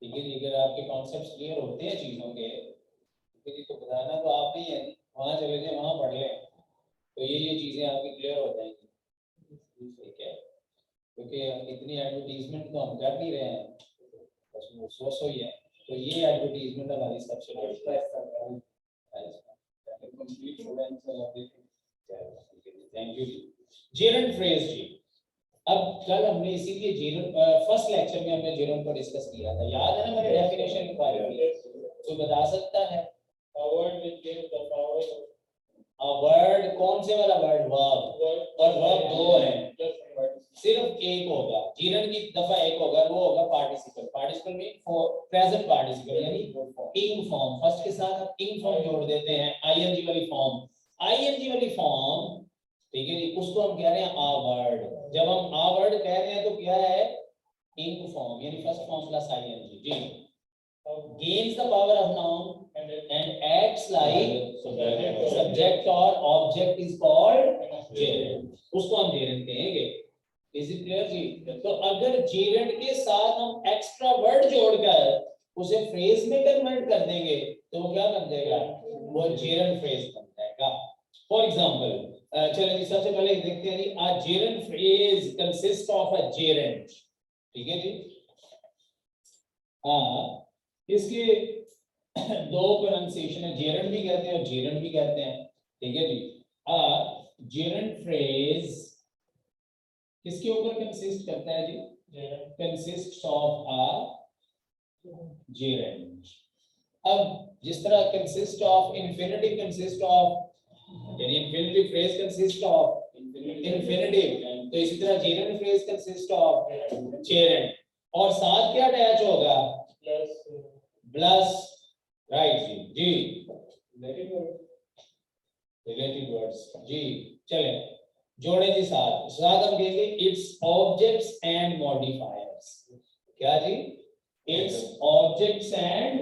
ठीक है जी, अगर आपके कॉन्सेप्ट्स क्लियर होते हैं चीजों के, ठीक है जी, तो बताना तो आप नहीं है, वहां चले जाए वहां पढ़ लें, तो ये चीजें आपकी क्लियर हो जाएंगी, ठीक है। क्योंकि इतनी एडवर्टीजमेंट तो हम कर नहीं रहे हैं, बस वो सोच ही है, तो ये एडवर्टीजमेंट हमारी सबसे बड़ी थैंक यू जी। जेरंड फ्रेज जी, अब कल हमने इसीलिए जेरंड फर्स्ट लेक्चर में हमने जेरंड को डिस्कस किया था, याद है ना, मैंने डेफिनेशन लिखवाई थी, कोई बता सकता है? A word which gives the power of a word, कौन से वाला वर्ड? वर्ब, और वर्ब दो है, just word. सिर्फ एक होगा, जेरंड की दफा एक होगा, वो होगा पार्टिसिपल। पार्टिसिपल में फॉर प्रेजेंट पार्टिसिपल यानी इंग फॉर्म, फर्स्ट के साथ आप इंग फॉर्म जोड़ देते हैं, आईएनजी वाली फॉर्म, आईएनजी वाली फॉर्म, ठीक है जी, उसको हम कह रहे हैं आ वर्ड। जब हम आ वर्ड कह रहे हैं तो क्या है? इंग फॉर्म यानी फर्स्ट फॉर्म प्लस आईएनजी जी, gains the power of noun and acts like subject or object is called gerund, उसको हम gerund कहेंगे। इज इट क्लियर जी? तो अगर gerund के साथ हम एक्स्ट्रा वर्ड जोड़कर उसे फ्रेज में कन्वर्ट कर देंगे तो वो क्या बन जाएगा? वो gerund फ्रेज बन जाएगा। फॉर एग्जांपल, चलिए सबसे पहले देखते हैं जी, a gerund phrase consists of a gerund, ठीक है जी। हाँ, इसके दो प्रोनाउंसिएशन है, जेरंड भी कहते हैं और जेरंड भी कहते हैं, ठीक है जी। आ जेरंड फ्रेज किसके ऊपर कंसिस्ट करता है जी? Consist of a gerund. अब जिस तरह consist of infinitive consist of, यानी infinitive phrase consist of infinitive, तो इसी तरह gerund phrase consist of gerund, और साथ क्या अटैच होगा? प्लस, राइट जी, जी रिलेटेड वर्ड्स जी। चले जोड़े जी, साथ साथ हम कहेंगे इट्स ऑब्जेक्ट्स एंड मॉडिफायर्स। क्या जी? It's objects and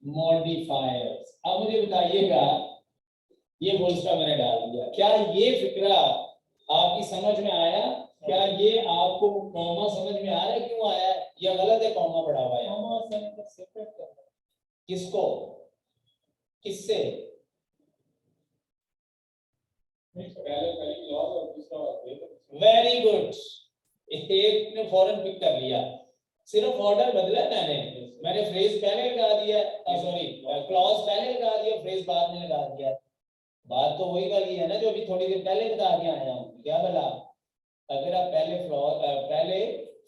modifiers. अब मुझे बताइएगा, ये फुल स्टॉप मैंने डाल दिया, क्या ये फिक्रा आपकी समझ में आया? क्या ये आपको कॉमा समझ में आ रहा है? क्यों आया है या गलत है कॉमा पड़ा हुआ है? कॉमा से सेपरेट करना, किसको किससे? वेरी गुड, एक ने फौरन पिक कर लिया, सिर्फ ऑर्डर बदला मैंने फ्रेज पहले लगा दिया, सॉरी क्लॉज पहले लगा दिया, फ्रेज बाद में लगा दिया। बात तो वही वाली है ना जो अभी थोड़ी देर पहले बता के आया हूँ। क्या बोला? अगर आप पहले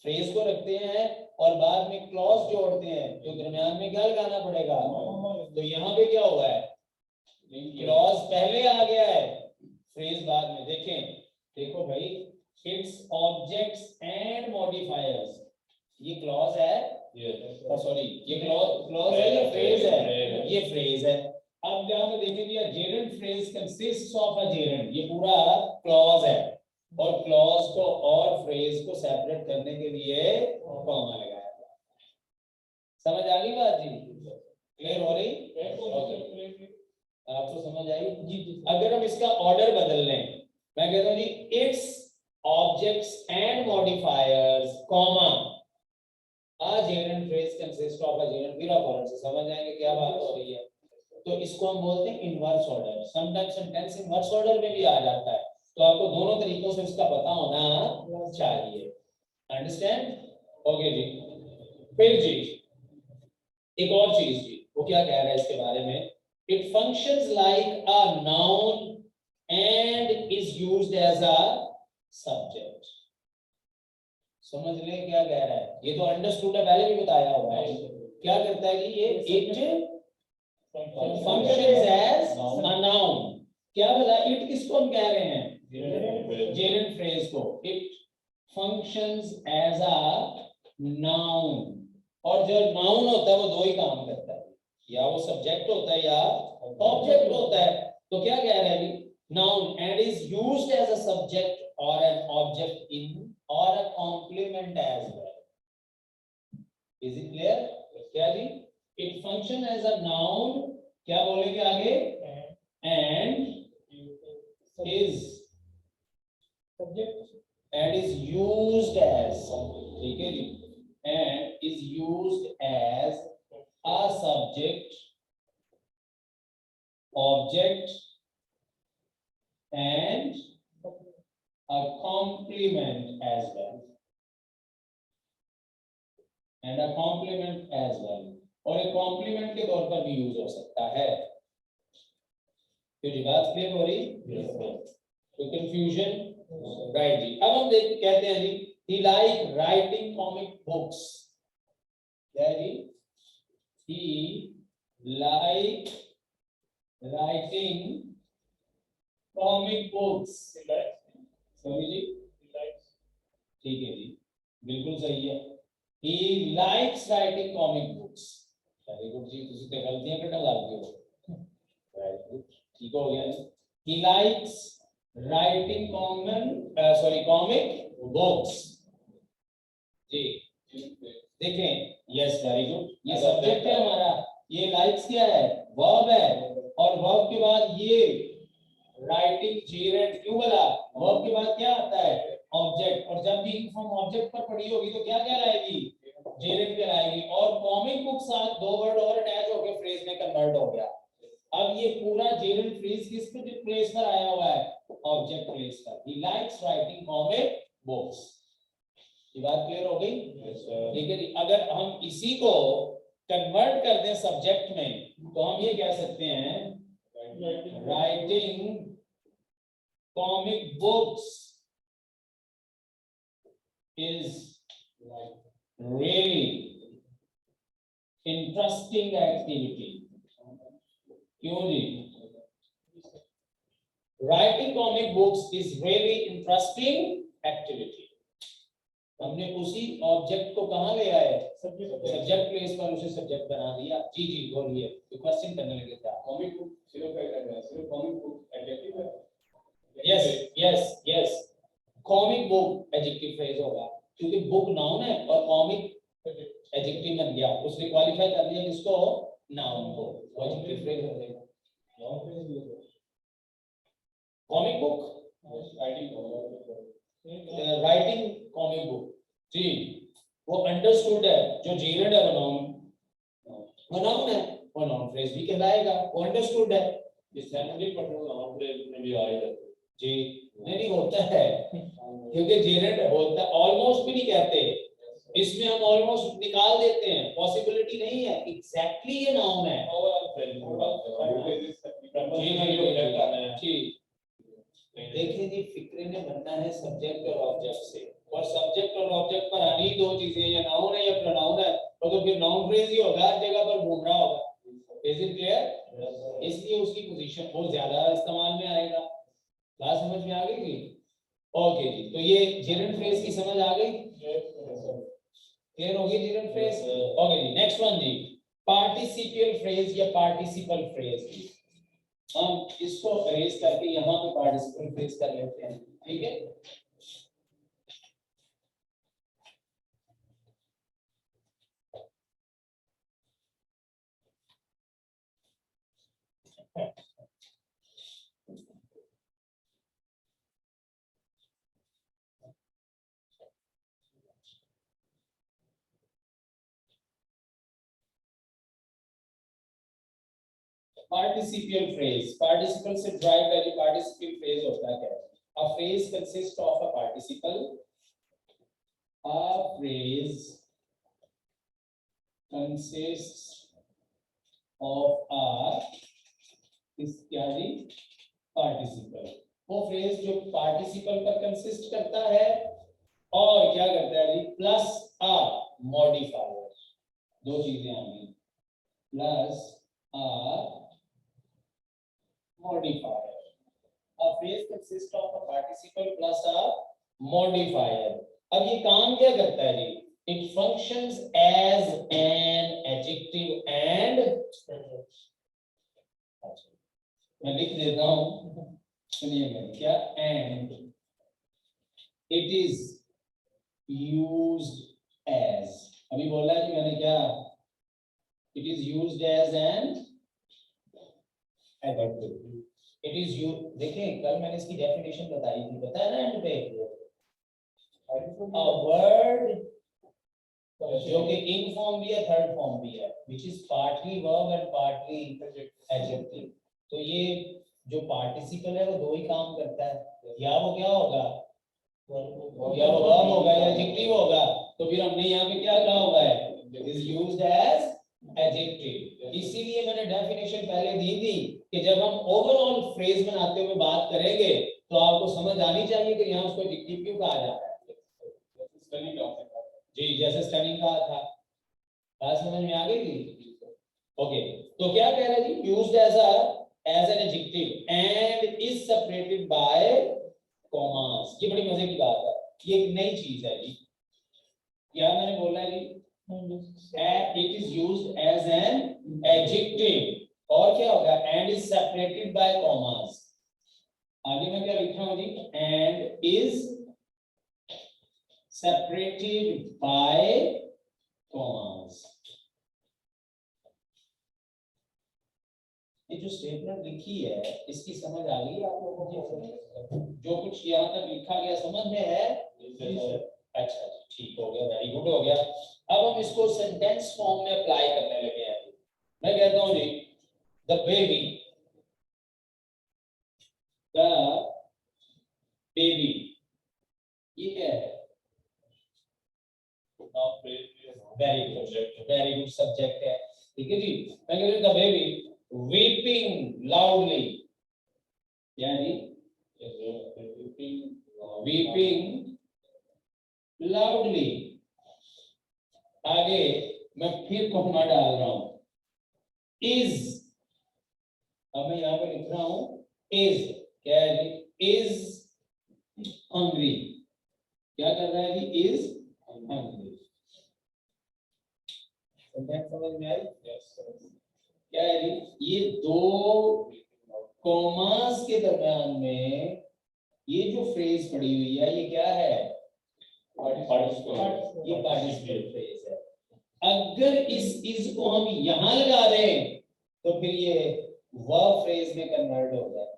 फ्रेज को रखते हैं और बाद में क्लॉज जोड़ते हैं तो दरमियान में क्या लगाना पड़ेगा? तो यहाँ पे क्या हुआ है? क्लॉज पहले आ गया है, फ्रेज बाद में। देखें, देखो भाई, इट्स ऑब्जेक्ट्स एंड मॉडिफायर्स, ये क्लॉज है, सॉरी ये क्लॉज है या फ्रेज है? ये फ्रेज है। अब क्या हमें देखेंगे, gerund phrase consists of a gerund, ये पूरा क्लॉज है, और क्लॉज को और फ्रेज को सेपरेट करने के लिए कॉमा लगाया था। समझ आ गई बात जी? क्लियर हो रही? आपको समझ आई जी? अगर हम इसका ऑर्डर बदल लें, मैं कहता हूं जी it's objects and modifiers comma a gerund phrase consist of a gerund, फिर आप फौरन से समझ जाएंगे क्या बात हो रही है। तो इसको हम बोलते हैं inverse order. Sometimes sentence inverse order में भी आ जाता है, तो आपको दोनों तरीकों से इसका पता होना चाहिए। अंडरस्टैंड? ओके जी। फिर जी एक और चीज जी, वो क्या कह रहा है इसके बारे में? It functions like a noun and is used as a subject. समझ ले क्या कह रहा है? ये तो अंडरस्टूड है, पहले भी बताया हुआ है। क्या करता है कि ये it functions as a noun। क्या बोला? इट किसको हम कह रहे हैं? जेरंड फ्रेज को। It functions as a noun, और जो नाउन होता है वो दो ही काम करता है, या वो सब्जेक्ट होता है या ऑब्जेक्ट होता है। तो क्या कह रहे हैं? Noun and is used as a subject और एन ऑब्जेक्ट इन और a complement as well. Is it clear? क्या जी? It function as a noun, क्या बोलेंगे आगे? And is and is used as, ठीक है जी, and is used as a subject, object and a complement as well, and a complement as well, और एक कॉम्प्लीमेंट के तौर पर भी यूज हो सकता है। तो जी बात क्लियर हो रही? तो कंफ्यूजन? राइट जी। अब हम देख कहते हैं जी he like writing comic books, क्या है जी? he like writing comic books, सही जी? ठीक है जी, बिल्कुल सही है। he likes writing comic books, very good जी, ਤੁਸੀਂ ਤੇ ਗਲਤੀਆਂ ਕੱਢਣ ਲੱਗ ਗਏ ਹੋ। वेरी गुड, ठीक हो गया। he likes writing comic books जी, देखें, यस वेरी गुड, ये सब्जेक्ट है हमारा, ये लाइक्स क्या है? वर्ब है, और वर्ब के बाद ये राइटिंग जेरेंट क्यों बोला? वर्ब के बाद क्या आता है? ऑब्जेक्ट, और जब भी फॉर्म ऑब्जेक्ट पर पड़ी होगी तो क्या कहलाएगी? जेरेंट कहलाएगी। और कॉमिक बुक साथ दो वर्ड और अटैच होकर फ्रेज में कन्वर्ट हो गया। अब ये पूरा जेरेंट फ्रेज किस पे प्लेस पर आया हुआ है? ऑब्जेक्ट प्लेस पर। he likes writing comic books, ये बात क्लियर हो गई? ठीक है जी। अगर हम इसी को कन्वर्ट कर दें सब्जेक्ट में तो हम ये कह सकते हैं writing comic books is really interesting activity, क्यों जी? Writing comic books is really interesting activity। हमने उसी ऑब्जेक्ट को कहां ले आए? सब्जेक्ट प्लेस पर उसे सब्जेक्ट बना दिया। जी जी बोलिए, तो क्वेश्चन करने लगे थे। कॉमिक बुक सिर्फ कॉमिक बुक एडजेक्टिव है। Yes yes yes, comic book adjective phrase होगा, क्योंकि बुक नाउन है और कॉमिक एडजेक्टिव बन गया, उसने क्वालिफाई कर दिया किसको? नाउन को, एडजेक्टिव फ्रेज हो जाएगा। Comic book writing comic book जी, वो अंडरस्टूड है, जो जेरेंट है वो नाउन है, वो नाउन फ्रेज भी कहलाएगा, वो अंडरस्टूड है। इस सेंटेंस पर नाउन फ्रेज में भी आएगा जी, नहीं होता है, क्योंकि जेरेंट होता है, ऑलमोस्ट भी नहीं कहते, इसमें हम ऑलमोस्ट निकाल देते हैं, पॉसिबिलिटी नहीं है, एग्जैक्टली ये नाउन है। देखिए जी, फिक्रे ने बनना है सब्जेक्ट और ऑब्जेक्ट से, और सब्जेक्ट और ऑब्जेक्ट पर आनी दो चीजें, या नाउन है या प्रोनाउन है, तो फिर नाउन फ्रेज ही होगा, हर जगह पर घूम रहा होगा। Is it clear? इसलिए उसकी पोजीशन बहुत ज्यादा इस्तेमाल में आएगा। बात समझ में आ गई जी? ओके जी, तो ये जेरेंट फ्रेज की समझ आ गई? क्लियर होगी जेरेंट फ्रेज? ओके जी, नेक्स्ट वन जी, पार्टिसिपियल फ्रेज या पार्टिसिपल फ्रेज। हम इसको अरेंज करके यहाँ पे पार्टिसिपल फ्रेज कर लेते हैं, ठीक है? Participial phrase, participle से ड्राइव वैल्यू participial phrase होता है। A phrase consists of a participle, a phrase consists of a क्या जी? participle, वो phrase जो participle पर consist करता है और क्या करता है जी? plus a modifier, दो चीजें आ गई, plus a modifier. A phrase consists of a participle plus a modifier. अब ये काम क्या करता है जी? It functions as an adjective and मैं लिख देता हूँ, सुनिएगा क्या? And it is used as, अभी बोला है जी मैंने क्या? It is used as an adjective. It is you, देखें कल मैंने इसकी डेफिनेशन बताई थी, बताया ना एंड पे, a word जो कि इन फॉर्म भी है थर्ड फॉर्म भी है which is partly verb and partly adjective। तो ये जो पार्टिसिपल है वो दो ही काम करता है, या वो क्या होगा, या वो verb होगा या adjective होगा। तो फिर हमने यहाँ पे क्या कहा हुआ है, is used as adjective। इसीलिए मैंने डेफिनेशन पहले दी थी कि जब हम ओवरऑल फ्रेज बनाते हुए बात करेंगे तो आपको समझ आनी चाहिए कि यहाँ उसको एडजेक्टिव क्यों कहा जाता है। जी, जैसे स्टनिंग कहा था, बात समझ में आ गई थी। ओके, तो क्या कह रहे हैं जी, used as an adjective and is separated by commas. ये बड़ी मजे की बात है, ये एक नई चीज है जी। क्या मैंने बोला है जी, it is used as an adjective और क्या होगा, and is separated by commas. आगे मैं क्या लिख रहा हूं जी, and is separated by commas। ये जो स्टेटमेंट लिखी है इसकी समझ आ गई आप लोगों को? जो कुछ यहाँ तक लिखा गया समझ में है? अच्छा ठीक हो गया, वेरी गुड हो गया। अब हम इसको सेंटेंस फॉर्म में अप्लाई करने लगे हैं। मैं कहता हूँ जी, द बेबी ये क्या है? वेरी गुड सब्जेक्ट है, ठीक है जी। मैं कह रहा हूं द बेबी वीपिंग लाउडली, यानी वीपिंग लाउडली। आगे मैं फिर कॉमा डाल रहा हूं, इज। अब मैं यहां पे लिख रहा हूं इज, क्या है जी, इज हंग्री। क्या कर रहा है जी, इज हंग्री। समझ में आई? क्या है जी, ये दो कॉमास के दरम्यान में ये जो फ्रेज पड़ी हुई है ये क्या है, ये पार्टिसिपल फ्रेज है। अगर इस को हम यहां लगा दें तो फिर ये वर्ब फ्रेज में कन्वर्ट हो जाए,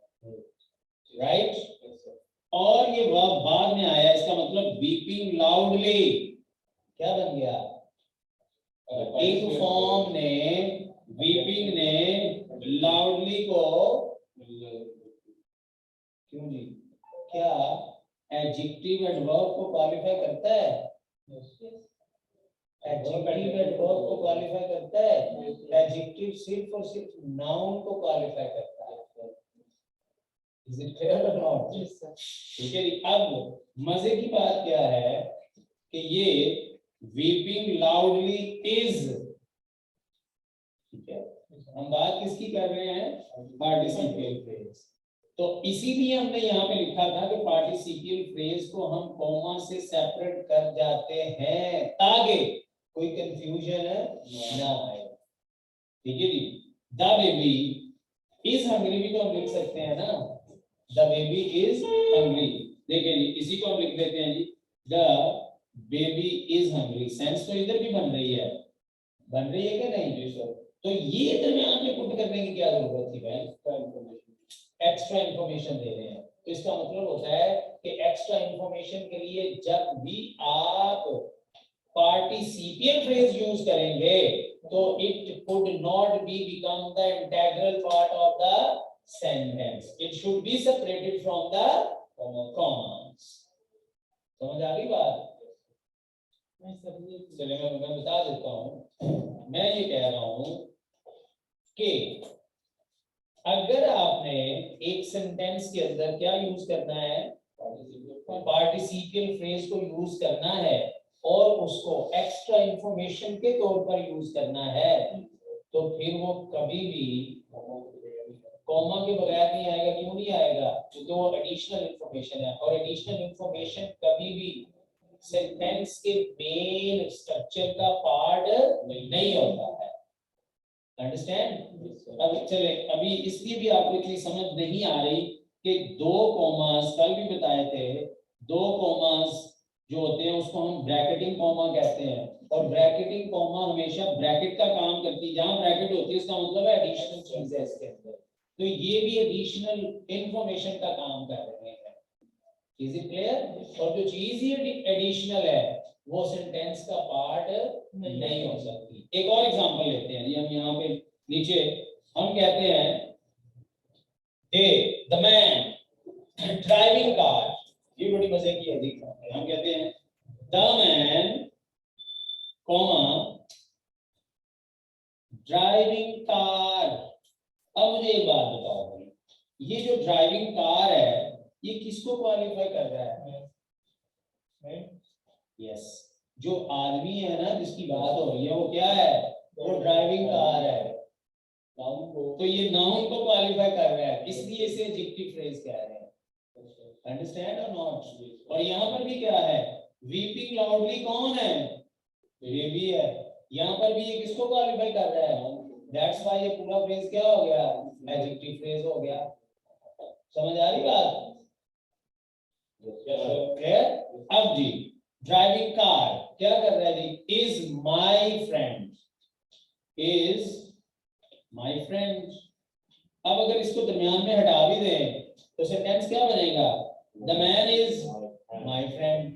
राइट। और ये वर्ब बाद में आया, इसका मतलब वीपिंग लाउडली क्या बन गया, एक फॉर्म ने, वीपिंग ने लाउडली को, क्यों जी, क्या एडजेक्टिव एंड वर्ब को क्वालिफाई करता है? एडजेक्टिव एंड वर्ब को क्वालिफाई करता है। एडजेक्टिव सिर्फ और सिर्फ नाउन को क्वालिफाई करता है। इज इट क्लियर और नॉट? ठीक है। अब मजे की बात क्या है कि ये वीपिंग लाउडली इज, ठीक है, हम बात किसकी कर रहे हैं, पार्टिसिपल फ्रेज। तो इसीलिए हमने यहाँ पे लिखा था कि पार्टिसिपल फ्रेज को हम कॉमा से सेपरेट कर जाते हैं ताकि कोई कंफ्यूजन ना आए, ठीक है जी। द बेबी इज हंग्री भी तो हम लिख सकते हैं ना, द बेबी इज हंग्री। देखिए जी, इसी को हम लिख देते हैं जी, the baby is hungry. Sense तो इधर भी बन रही है क्या नहीं? तो ये दरमियान में पुट करने की क्या जरूरत थी भाई? एक्स्ट्रा इंफॉर्मेशन दे रहे हैं, तो इसका मतलब होता है कि एक्स्ट्रा इंफॉर्मेशन के लिए जब भी आप पार्टिसिपियल फ्रेज यूज करेंगे तो it could not be become the integral part of the sentence, it should be separated from the commas. समझ आ गई बात? चलिए मैं बता देता हूं। मैं ये कह रहा हूं कि अगर आपने एक सेंटेंस के अंदर क्या यूज करना है, पार्टिसिपियल फ्रेज को यूज करना है और उसको एक्स्ट्रा इंफॉर्मेशन के तौर पर यूज करना है, तो फिर वो कभी भी कॉमा के बगैर नहीं आएगा। क्यों नहीं आएगा? क्योंकि वो एडिशनल इंफॉर्मेशन है और एडिशनल इंफॉर्मेशन कभी भी सेंटेंस के मेन स्ट्रक्चर का पार्ट नहीं होता है। अंडरस्टैंड? अब चले, अभी इसलिए भी आपको इतनी समझ नहीं आ रही कि दो कॉमास, कल भी बताए थे, दो कॉमास जो होते हैं उसको हम ब्रैकेटिंग कॉमा कहते हैं, और ब्रैकेटिंग कॉमा हमेशा ब्रैकेट का काम करती है। जहां ब्रैकेट होती है इसका मतलब है एडिशनल चीज है इसके अंदर, तो ये भी एडिशनल इंफॉर्मेशन का काम कर रहे हैं। Is it clear? और जो चीज ही एडिशनल है वो सेंटेंस का पार्ट नहीं हो सकती। एक और एग्जांपल लेते हैं जी, हम यहाँ पे नीचे हम कहते हैं द मैन ड्राइविंग कार, ये बड़ी मजे की है देखो, हम कहते हैं the man comma driving car. अब मुझे एक बात बताओ भाई, ये जो ड्राइविंग कार है ये किसको क्वालिफाई कर रहा है? यस, जो आदमी है ना जिसकी बात हो रही है वो क्या है? वो ड्राइविंग कार है। नाउन को, तो ये नाउन को क्वालिफाई कर रहा है, इसलिए इसे एडजेक्टिव फ्रेज कह रहे हैं। अंडरस्टैंड और नॉट? और यहाँ पर भी क्या है? वीपिंग लाउडली कौन है? बेबी है। यहाँ पर भी ये किसको क्वालिफाई कर रहा है? दैट्स व्हाई ये पूरा फ्रेज क्या हो गया? एडजेक्टिव फ्रेज हो गया। समझ आ रही बात? अब जी ड्राइविंग कार क्या कर रहा है जी? Is my friend, is my friend. अब अगर इसको दरमियान में हटा भी दें तो सेंटेंस क्या बनेगा? The man is my friend,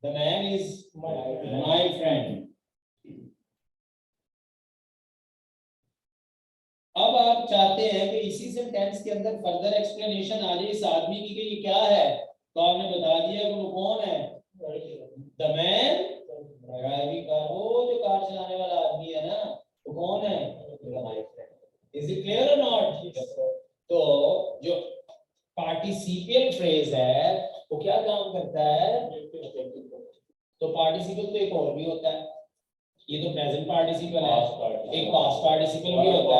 the man is my friend. अब आप चाहते हैं कि इसी सेंटेंस के अंदर फर्दर एक्सप्लेनेशन आ जाए इस आदमी की कि ये क्या है, तो आपने बता दिया कि वो कौन है? द मैन ड्राइविंग कार, वो जो कार चलाने वाला आदमी है ना वो कौन है? इज इट क्लियर और नॉट? तो जो पार्टिसिपियल फ्रेज है वो क्या काम करता है? तो पार्टिसिपल तो एक और भी होता है, ये तो प्रेजेंट पार्टिसिपल है, एक पास्ट पार्टिसिपल भी होता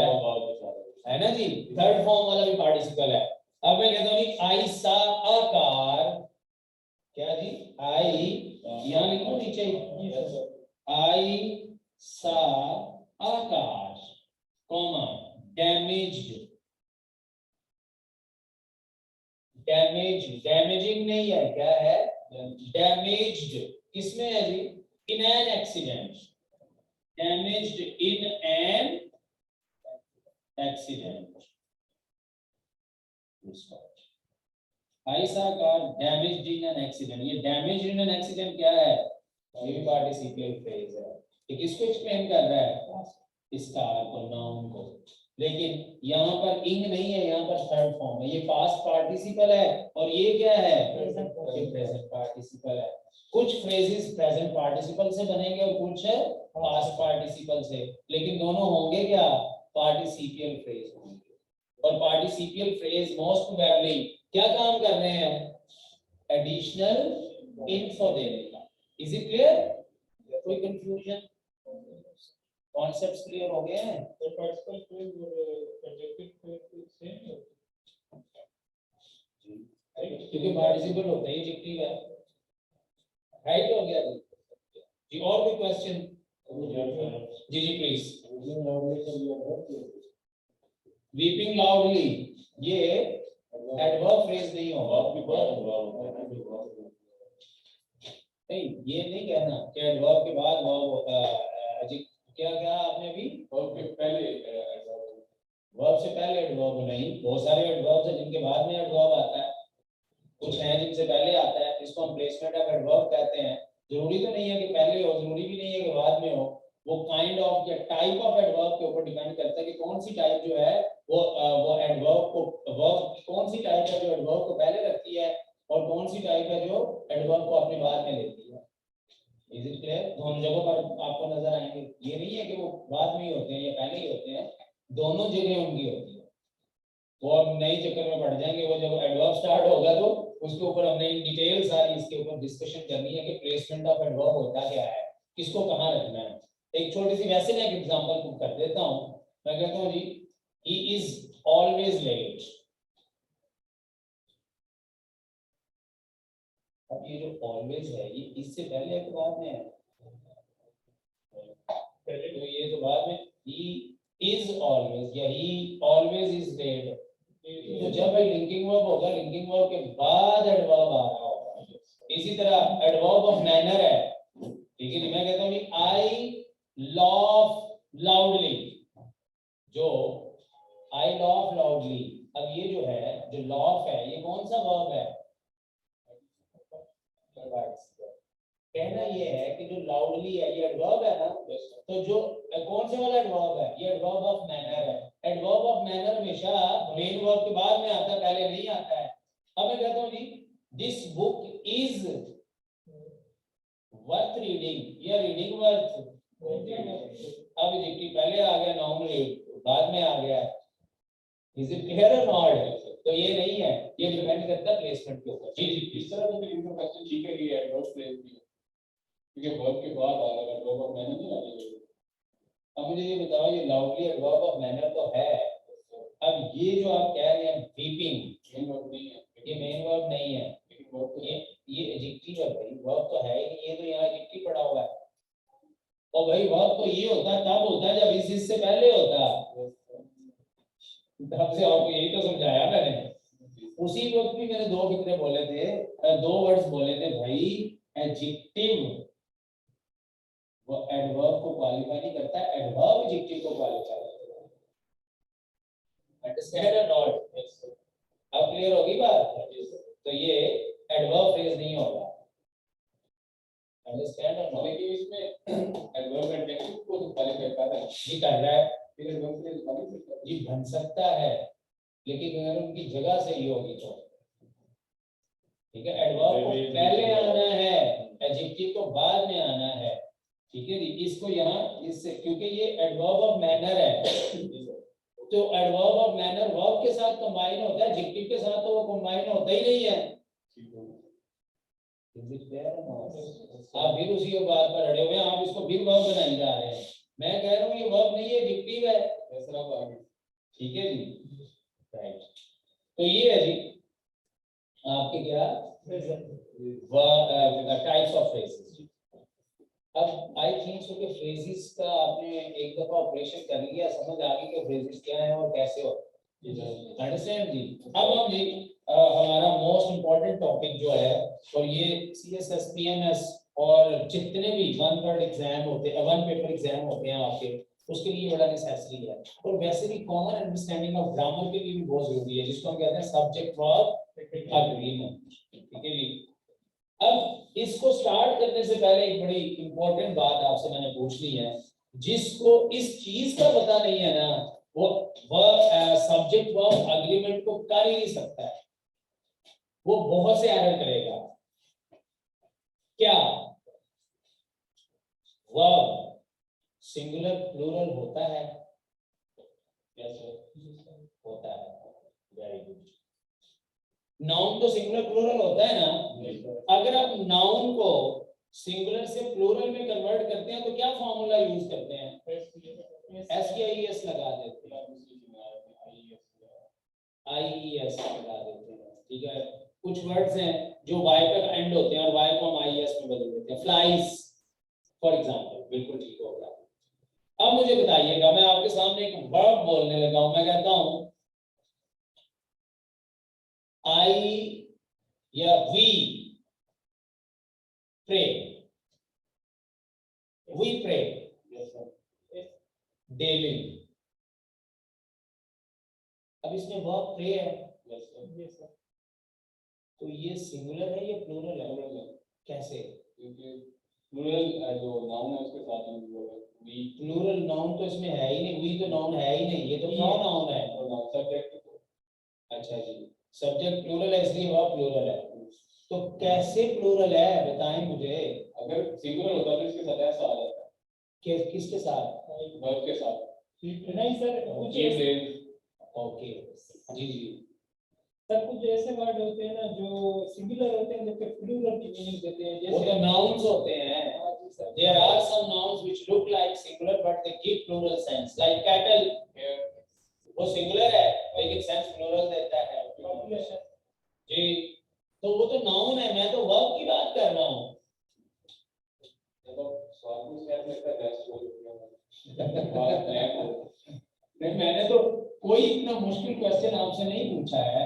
है ना जी, थर्ड फॉर्म वाला भी पार्टिसिपल है। अब मैं कहता हूँ आई सा अ कार, क्या जी? आई, यहाँ लिखो नीचे, I saw a car comma damaged, damaging नहीं है, क्या है? डैमेज्ड। किसमें है जी? In an accident, damaged in an accident. ऐसा car damaged in an accident, ये डैमेज्ड इन एन एक्सीडेंट क्या है? ये भी पार्टिसिपल फ्रेज है। ये किसको एक्सप्लेन कर रहा है? इस कार को, नाउन को। लेकिन यहाँ पर इंग नहीं है, यहाँ पर थर्ड फॉर्म है, ये पास्ट पार्टिसिपल है और ये क्या है? प्रेजेंट पार्टिसिपल है। कुछ फ्रेजेस प्रेजेंट पार्टिसिपल से बनेंगे और कुछ पास्ट पार्टिसिपल से, लेकिन दोनों होंगे क्या? पार्टिसिपियल फ्रेज होंगे। और पार्टिसिपियल फ्रेज मोस्ट प्रोबेबली क्या काम कर रहे हैं? एडिशनल इन्फो देने का। Is it clear? कोई कंफ्यूजन? कॉन्सेप्ट्स क्लियर हो गए हैं? तो पार्टिसिपल फ्रेज और एडजेक्टिव फ्रेज सेम ही होते हैं, क्योंकि पार्टिसिपल होता है एडजेक्टिव है। राइट हो गया जी? और कोई क्वेश्चन? जी जी प्लीज। वीपिंग लाउडली ये एडवर्ब फ्रेज नहीं होगा। नहीं, ये नहीं कहना कि एडवर्ब के बाद वर्ब, क्या क्या आपने अभी? वर्ब से पहले एडवर्ब नहीं, बहुत सारे एडवर्ब्स हैं जिनके बाद में एडवर्ब आता है, कुछ हैं जिनसे पहले आता है, इसको हम प्लेसमेंट ऑफ एडवर्ब कहते हैं। जरूरी तो नहीं है कि पहले हो, जरूरी भी नहीं है कि बाद में हो, वो काइंड ऑफ या टाइप ऑफ एडवर्ब के ऊपर डिपेंड करता है कि कौन सी टाइप जो है वो एडवर्ब को, वर्ब कौन सी टाइप है जो एडवर्ब को पहले रखती है और कौन सी टाइप है जो एडवर्ब को अपने बाद में लेती है। Is it clear? दोनों जगहों पर आपको नजर आएंगे, ये नहीं है कि वो बाद में ही होते हैं या पहले ही होते हैं, दोनों जगह उनकी होती है। वो अब नई चक्कर में पड़ जाएंगे, वो जब एडवर्ब स्टार्ट होगा तो उसके ऊपर हमने इन डिटेल सारी इसके ऊपर डिस्कशन करनी है कि प्लेसमेंट ऑफ एडवर्ब होता क्या है, किसको कहाँ रखना है। एक छोटी सी वैसे मैं एक एग्जांपल पुट कर देता हूँ। मैं कहता हूँ जी he is always late। अब ये जो always है ये इससे पहले एक बाद में है, पहले तो ये तो बाद में he is always या he always is late। तो जब भाई लिंकिंग वर्ब होगा, लिंकिंग वर्ब के बाद एडवर्ब आ रहा होगा। इसी तरह एडवर्ब ऑफ मैनर है, ठीक है। मैं कहता हूँ कि आई लाफ लाउडली, जो आई लाफ लाउडली, अब ये जो है जो लाफ है ये कौन सा वर्ब है? कहना ये है कि जो लाउडली है ये एडवर्ब है ना, तो जो कौन से वाला एडवर्ब है, ये एडवर्ब ऑफ मैनर है। एडवर्ब ऑफ मैनर हमेशा मेन वर्ब के बाद में आता है, पहले नहीं आता है। अब मैं कहता हूँ जी this book is worth reading या रीडिंग वर्थ, अब एडजेक्टिव पहले आ गया, नाउन बाद में आ गया। इज इट क्लियर और नॉट? तो ये नहीं है, ये डिपेंड करता है प्लेसमेंट के ऊपर। जी जी, इस तरह तो फिर इनका क्वेश्चन ठीक है कि एडवर्ब फ्रेज भी है, क्योंकि वर्ब के बाद आ रहा है, एडवर्ब ऑफ मैनर नहीं आ रही। अब मुझे ये बताओ, ये लाउडली एडवर्ब ऑफ मैनर तो है, अब ये जो आप कह रहे हैं वीपिंग, मेन वर्ब नहीं है, ये मेन वर्ब नहीं है, लेकिन वर्ब तो ये एडजेक्टिव है भाई, वर्ब तो है ही नहीं, ये तो यहाँ एडजेक्टिव पड़ा हुआ है। और भाई वर्ब तो ये होता है तब होता है जब इस चीज से पहले होता है, तब से आपको यही तो समझाया मैंने। उसी वक्त भी मैंने दो फिक्रे बोले थे, दो वर्ड्स बोले थे भाई, एडजेक्टिव वो एडवर्ब को क्वालिफाई नहीं करता, एडवर्ब एडजेक्टिव को क्वालिफाई करता है। अंडरस्टैंड और नॉट? अब क्लियर होगी बात? तो ये एडवर्ब फ्रेज नहीं होगा, अंडरस्टैंड और नॉट? लेकिन इसमें एडवर्ब एडजेक्टिव को तो क्वालिफाई कर रहा है, जी कर रहा है, फिर एडवर्ब फ्रेज बन नहीं सकता। जी बन सकता है, लेकिन अगर उनकी जगह सही होगी तो ठीक है। एडवर्ब को पहले आना है, एडजेक्टिव को बाद में आना है, ठीक है जी। इसको यहाँ इससे, क्योंकि ये एडवर्ब ऑफ मैनर है, तो एडवर्ब ऑफ मैनर वर्ब के साथ कंबाइन होता है, एडजेक्टिव के साथ तो वो कंबाइन होता ही नहीं है। आप फिर उसी बात पर अड़े हुए हैं, आप इसको फिर वर्ब बनाने जा रहे हैं। मैं कह रहा हूँ ये वर्ब नहीं है, एडजेक्टिव है, ऐसा बात है, ठीक है जी, राइट। तो ये है जी आपके क्या टाइप्स ऑफ फ्रेजेस। अब आई थिंक सो कि फ्रेजेस का आपने एक दफा ऑपरेशन कर लिया, समझ आ गई कि फ्रेजेस क्या है और कैसे हो, अंडरस्टैंड जी। अब हम जी हमारा मोस्ट इंपॉर्टेंट टॉपिक जो है, और ये सीएसएस पीएमएस और जितने भी वन वर्ड एग्जाम होते हैं, वन पेपर एग्जाम होते हैं आपके, उसके लिए बड़ा नेसेसरी है। और वैसे भी कॉमन अंडरस्टैंडिंग ऑफ ग्रामर के लिए भी बहुत जरूरी है, जिसको हम कहते हैं सब्जेक्ट वर्ब अग्रीमेंट, ठीक है जी। अब इसको स्टार्ट करने से पहले एक बड़ी इंपॉर्टेंट बात आपसे मैंने पूछनी है, जिसको इस चीज का पता नहीं है ना, वो सब्जेक्ट वर्ब अग्रीमेंट को कर ही नहीं सकता है, वो बहुत से एरर करेगा। क्या वर्ब सिंगुलर प्लूरल होता है? कैसे होता है? Very good. नाउन तो सिंगुलर प्लूरल होता है ना। अगर आप नाउन को सिंगुलर से प्लूरल में कन्वर्ट करते हैं तो क्या फॉर्मूला यूज करते हैं? एस लगा देते हैं, IES लगा देते हैं, ठीक है। कुछ वर्ड्स हैं जो वाई पे एंड होते हैं और वाई को हम IES में बदल देते हैं, फ्लाइज फॉर एग्जांपल, बिल्कुल ठीक होगा। अब मुझे बताइएगा, मैं आपके सामने एक वर्ब बोलने लगा हूं, मैं कहता हूं I या we pray, we pray daily। अब इसमें वर्ब प्रे है, तो ये सिंगुलर है या प्लूरल है? कैसे? क्योंकि प्लूरल जो नाउन है उसके साथ हम वी, प्लूरल नाउन तो इसमें है ही नहीं, वी तो नाउन है ही नहीं, ये तो प्रोनाउन है। और सब्जेक्ट अच्छा जी, सब्जेक्ट प्लूरल है इसलिए वर्ब प्लूरल है, तो कैसे प्लूरल है बताएं मुझे। अगर सिंगुलर होता तो इसके साथ ऐसा आ जाता, किसके साथ? वर्ब के साथ। नहीं सर, कुछ ये ऐसे, ओके जी जी, सर कुछ ऐसे वर्ड होते हैं ना जो सिंगुलर होते हैं जबकि प्लूरल की मीनिंग देते हैं, वो तो जैसे नाउन्स होते हैं। There are some nouns which look like singular but they give plural sense, like cattle, वो सिंगुलर है लेकिन सेंस प्लूरल देता है। पॉपुलेशन जी, तो वो तो नाउन है, मैं तो वर्ब की बात कर रहा हूँ। देखो सवाल को शायद लगता है बेस्ट हो गया, नहीं, मैंने तो कोई इतना मुश्किल क्वेश्चन आपसे नहीं पूछा है,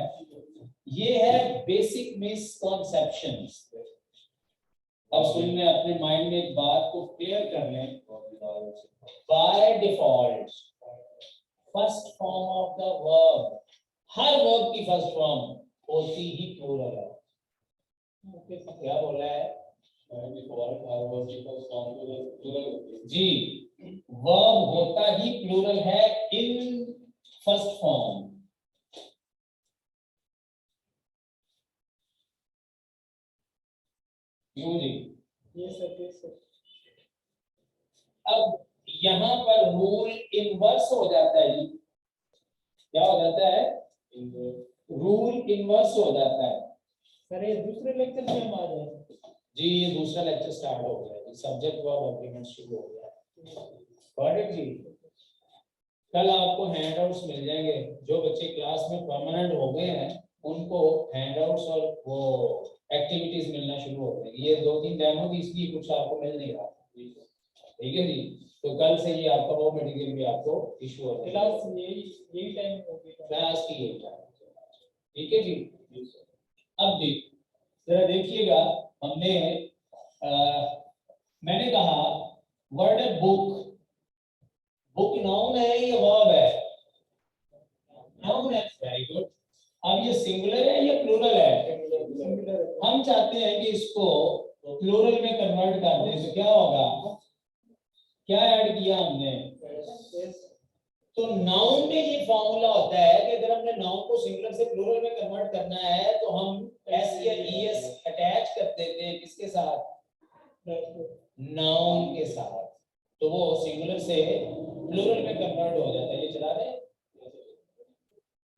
ये है बेसिक मिसकॉन्सेप्शंस। अब सुन में अपने माइंड में एक बात को क्लियर कर लें, by default first form of the verb, her verb की फर्स्ट फॉर्म होती ही प्लूरल है। क्या बोला है? डिफॉल्ट हर वर्ब की फर्स्ट फॉर्म प्लूरल होती है। जी, वर्ब होता ही प्लूरल है इन फर्स्ट फॉर्म। क्यों जी? ये सर ये सर अब यहाँ पर रूल इनवर्स हो जाता है जी। क्या हो जाता है? रूल इनवर्स हो जाता है। सर ये दूसरे लेक्चर में हम आ जाए। जी ये दूसरा लेक्चर स्टार्ट हो गया, सब्जेक्ट वर्ब एग्रीमेंट शुरू हो गया। गॉट इट जी? कल आपको हैंडआउट्स मिल जाएंगे। जो बच्चे क्लास में परमानेंट हो गए हैं उनको हैंडआउट्स और वो एक्टिविटीज मिलना शुरू हो गए। ये 2-3 डेमो की इसलिए कुछ आपको मिल नहीं रहा। ठीक है जी, तो कल से ये आपका वो मटेरियल भी आपको इशू हो जाएगा। क्लास यही टाइम होगी क्लास की यही टाइम। ठीक है जी। अब जी जरा देखिएगा, हमने मैंने कहा वर्ड है बुक। बुक नाउन है या वर्ब है? नाउन है। Very good. अब ये सिंगुलर है या प्लूरल है? हम चाहते हैं कि इसको प्लूरल में कन्वर्ट कर दें, तो क्या होगा? क्या ऐड किया हमने? तो नाउन में ये फॉर्मूला होता है कि अगर हमने नाउन को सिंगुलर से प्लूरल में कन्वर्ट करना है तो हम एस या ईएस अटैच कर देते हैं। किसके साथ? नाउन के साथ। तो वो सिंगुलर से प्लूरल में कन्वर्ट हो जाता है। ये चला रहे हैं,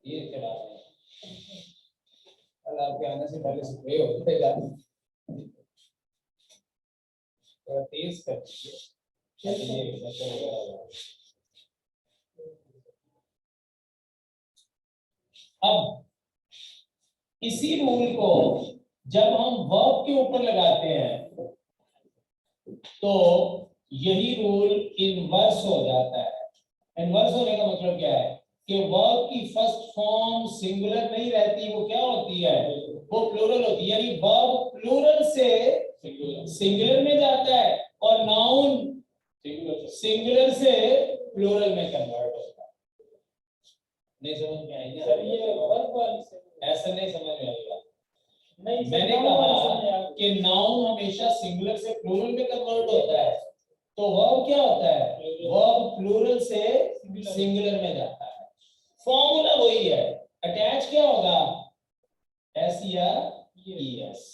ये चला रहे हैं। कल आपके आने से पहले स्प्रे हो जाएगा, थोड़ा तेज कर दीजिए। अब इसी रूल को जब हम वर्ब के ऊपर लगाते हैं तो यही रूल इनवर्स हो जाता है। इनवर्स होने का मतलब क्या है कि वर्ब की फर्स्ट फॉर्म सिंगुलर नहीं रहती, वो क्या होती है? वो प्लूरल होती है। यानी वर्ब प्लूरल से सिंगुलर में जाता है और नाउन सिंगुलर से प्लूरल में कन्वर्ट होता है। नहीं समझ में आई? सर ये वर्ब वाली से ऐसा नहीं समझ में आएगा। नहीं सर, मैंने नाउन वाली कहा समझ आ गई। कि नाउन हमेशा सिंगुलर से प्लूरल में कन्वर्ट होता है, तो वर्ब क्या होता है? वर्ब प्लूरल से सिंगुलर में जाता है। फॉर्मूला वही है। अटैच क्या होगा? एस या ईएस।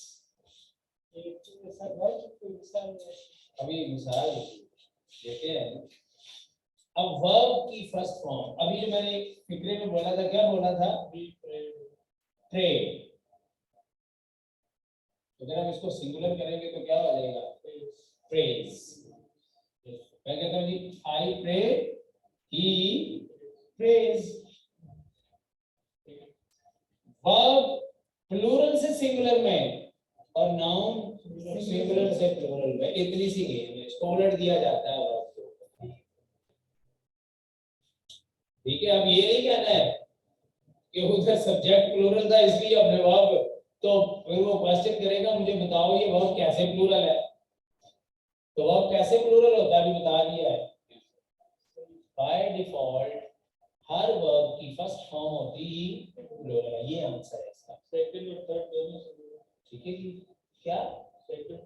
सर वर्ब को मिसाल अभी मिसाल देते हैं। अब वर्ब की फर्स्ट फॉर्म, अभी जो मैंने फिक्रे में बोला था, क्या बोला था? ट्रेड। अगर हम इसको सिंगुलर करेंगे तो क्या हो जाएगा? प्रेज। मैं कहता हूँ जी I pray, he praise. Verb plural से सिंगुलर में और नाउन सिंगुलर से प्लूरल में। इतनी सी गेम है, इसको उलट दिया जाता है वर्ब को। ठीक है, अब ये नहीं कहना है कि उधर सब्जेक्ट प्लूरल था इसलिए अपने वर्ब, तो फिर वो क्वेश्चन करेगा मुझे बताओ ये वर्ब कैसे प्लूरल है। तो वर्ब कैसे प्लूरल होता है अभी बता दिया है। बाय डिफॉल्ट हर वर्ब की फर्स्ट फॉर्म होती ही प्लूरल है। ये आंसर है इसका। सेकंड और थर्ड दोनों से ठीक है जी। क्या? Second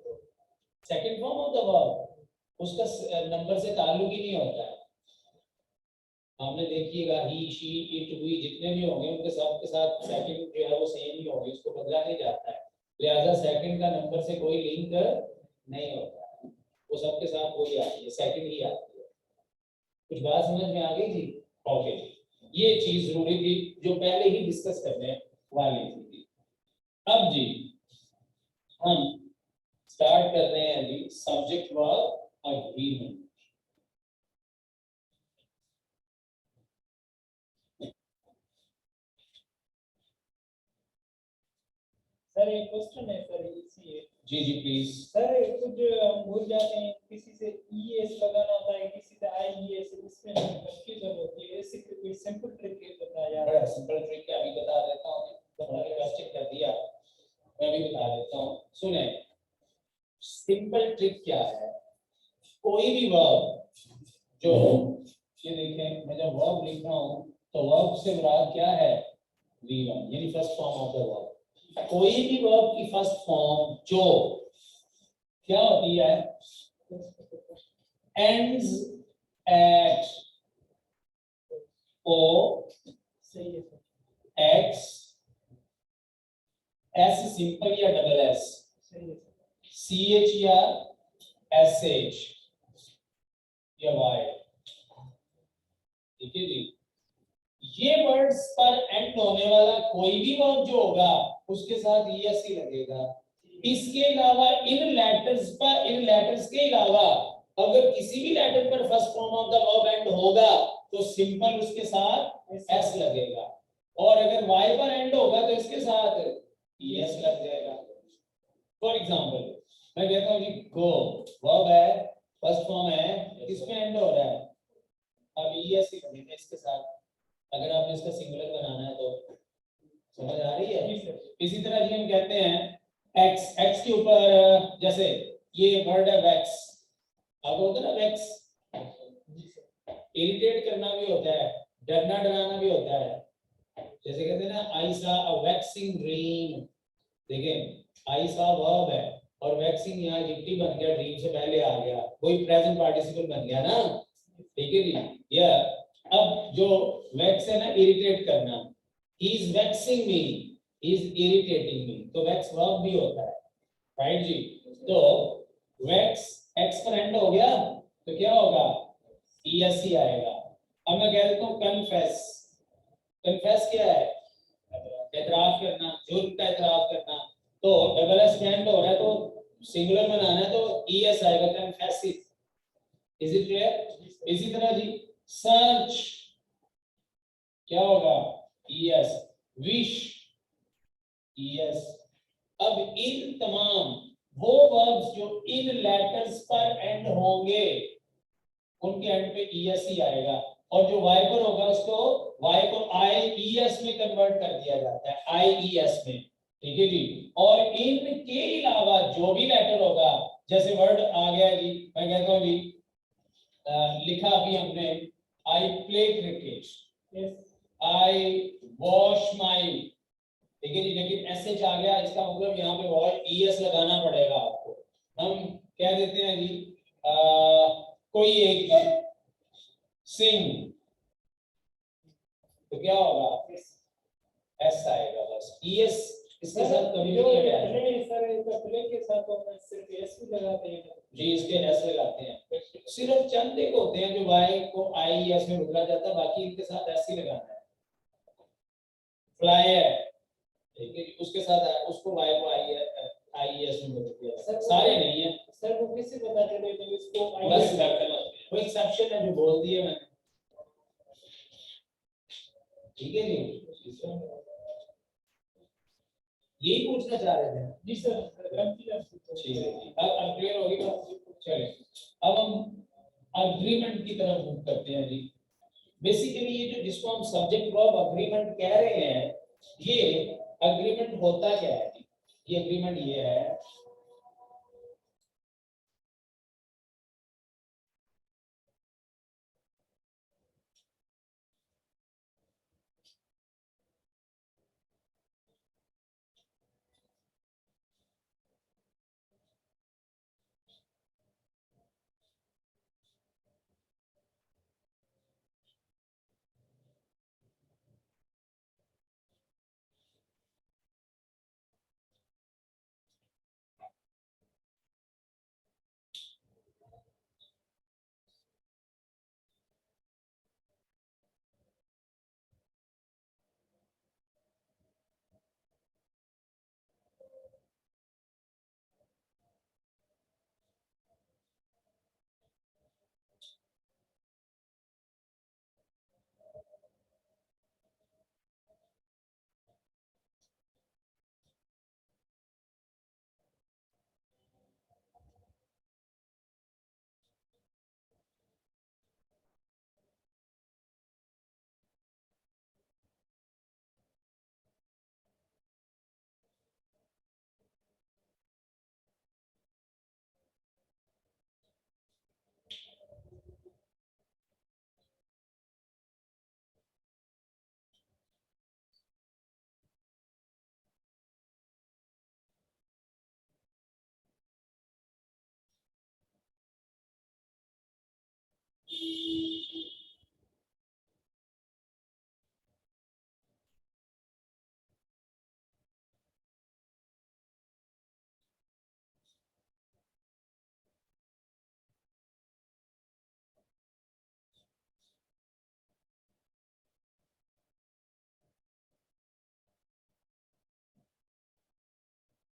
second form of the verb, उसका नंबर से ताल्लुक ही नहीं होता है। आपने देखिएगा ही, शी, इट, वी जितने भी होंगे उनके सब के साथ सेकंड जो है वो सेम ही होगी, उसको बदला नहीं जाता है। लिहाजा सेकंड का नंबर से कोई लिंक नहीं होता है, वो सबके साथ वही आती है, सेकंड ही आती है। कुछ बात समझ में आ गई जी? ओके, ये चीज जरूरी थी जो पहले ही डिस्कस करने वाली थी। अब जी हम स्टार्ट कर रहे हैं जी सब्जेक्ट वर्ब एग्रीमेंट। सर एक क्वेश्चन है सर इसी है। जी जी प्लीज। सर कुछ हम भूल जाते हैं, किसी से ईएस लगाना होता है, किसी से आईईएस, इसमें कंफ्यूजन होती है। ऐसे कोई सिंपल ट्रिक बताया यार। बड़ा सिंपल ट्रिक क्या अभी बता देता हूँ। तो रिक्वेस्ट कर दिया, मैं भी बता देता हूँ। सुने, सिंपल ट्रिक क्या है? कोई भी वर्ब जो, ये देखें मैं जब वर्ब लिख रहा हूँ तो वर्ब से मुराद क्या है? V1 यानी first form of the verb. कोई भी वर्ब की फर्स्ट फॉर्म जो क्या होती है? ends at o सही है सर, x s सिंपल या डबल s, सही है सर, ch या sh या y। ठीक है जी, ये वर्ड्स पर एंड होने वाला कोई भी वर्ड जो होगा उसके साथ es ही लगेगा। इसके अलावा इन लेटर्स के अलावा अगर किसी भी लेटर पर first form of the verb and होगा तो सिंपल उसके साथ s लगेगा, और अगर y पर एंड होगा तो इसके साथ es लग जाएगा। फॉर एग्जांपल मैं कहता हूं जी गो, वर्ब है, फर्स्ट फॉर्म है, किसमें एंड हो रहा है? अब es ही लगेगा इसके साथ, अगर आपने इसका सिंगुलर बनाना है तो। समझ आ रही है? जी सर, इसी तरह जी हम कहते हैं x के ऊपर, जैसे ये वर्ड है वैक्स, अब होता है ना वैक्स, जी सर, इरिटेट करना भी होता है, डरना डराना भी होता है। जैसे कहते हैं ना आई सा अ वैक्सिंग ड्रीम, देखें आई सा वर्ब है और वैक्सिंग यहाँ गिट्टी बन गया, ड्रीम से पहले आ गया, कोई प्रेजेंट पार्टिसिपल बन गया ना। ठीक है जी, या अब जो वैक्स है ना इरिटेट करना, he is vexing me, he is irritating me, तो वैक्स वर्ब भी होता है, राइट जी। तो वैक्स एक्स पर एंड हो गया तो क्या होगा? es ही आएगा। अब मैं कह देता हूं कन्फेस, कन्फेस क्या है? एतराफ करना, जुर्म का एतराफ करना, तो डबल एस एंड हो रहा है तो सिंगुलर बनाना है तो es आएगा, कन्फेसिस। Is it clear? इसी तरह जी सर्च क्या होगा? es, wish es। अब इन तमाम वो वर्ब्स जो इन लेटर्स पर एंड होंगे उनके एंड पे es ही आएगा, और जो y पर होगा उसको y को ies में कन्वर्ट कर दिया जाता है, ies में। ठीक है जी, और इनके अलावा जो भी लेटर होगा, जैसे वर्ड आ गया जी, मैं कहता हूँ जी लिखा अभी हमने I play cricket, yes, I wash my, ठीक है जी, लेकिन एसएच आ गया, इसका मतलब यहाँ पे वॉश ईएस लगाना पड़ेगा आपको। हम कह देते हैं जी कोई एक सिंग, तो क्या होगा? एस आएगा, बस ईएस इसके साथ कभी जो नहीं ये हटाया। प्ले सर, इसका प्ले के साथ तो मैं सिर्फ एस भी लगाते हैं जी इसके एस लगाते हैं, सिर्फ चंद एक होते हैं जो वाई को आई एस में बदला जाता है, बाकी इनके साथ एस ही लगाना है। फ्लाई है, ठीक है, उसके साथ उसको वाई को आई एस में बदल दिया जाता है, सारे नहीं है सर, वो किससे पता चले तो इसको बस कोई एक्सेप्शन है जो बोल दिए मैंने। ठीक है जी, यही पूछना चाह रहे थे। जी सर, गलती है। ठीक है जी, अब क्लियर होगी बात। चलिए अब हम अग्रीमेंट की तरफ मूव करते हैं जी। बेसिकली ये जो जिसको हम सब्जेक्ट वर्ब अग्रीमेंट कह रहे हैं, ये अग्रीमेंट होता क्या है जी? ये अग्रीमेंट ये है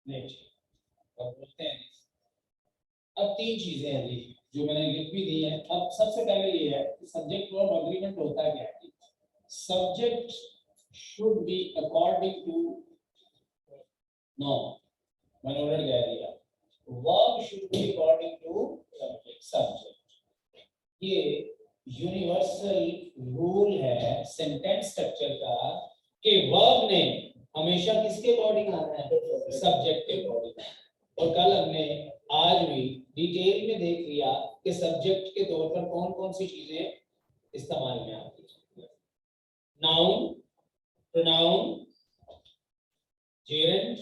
नेक्स्ट अब बोलते हैं अब तीन चीजें हैं जी जो मैंने लिख भी दी हैं। अब सबसे पहले ये है कि सब्जेक्ट वर्ब एग्रीमेंट होता क्या है। Subject should be according to no मैंने ऑलरेडी कह दिया verb should be according to subject. ये यूनिवर्सल रूल है सेंटेंस स्ट्रक्चर का कि वर्ब ने हमेशा किसके अकॉर्डिंग आना है, सब्जेक्ट के अकॉर्डिंग। और कल हमने आज भी डिटेल में देख लिया कि सब्जेक्ट के तौर पर कौन कौन सी चीजें इस्तेमाल में आती है। Noun, pronoun, gerund,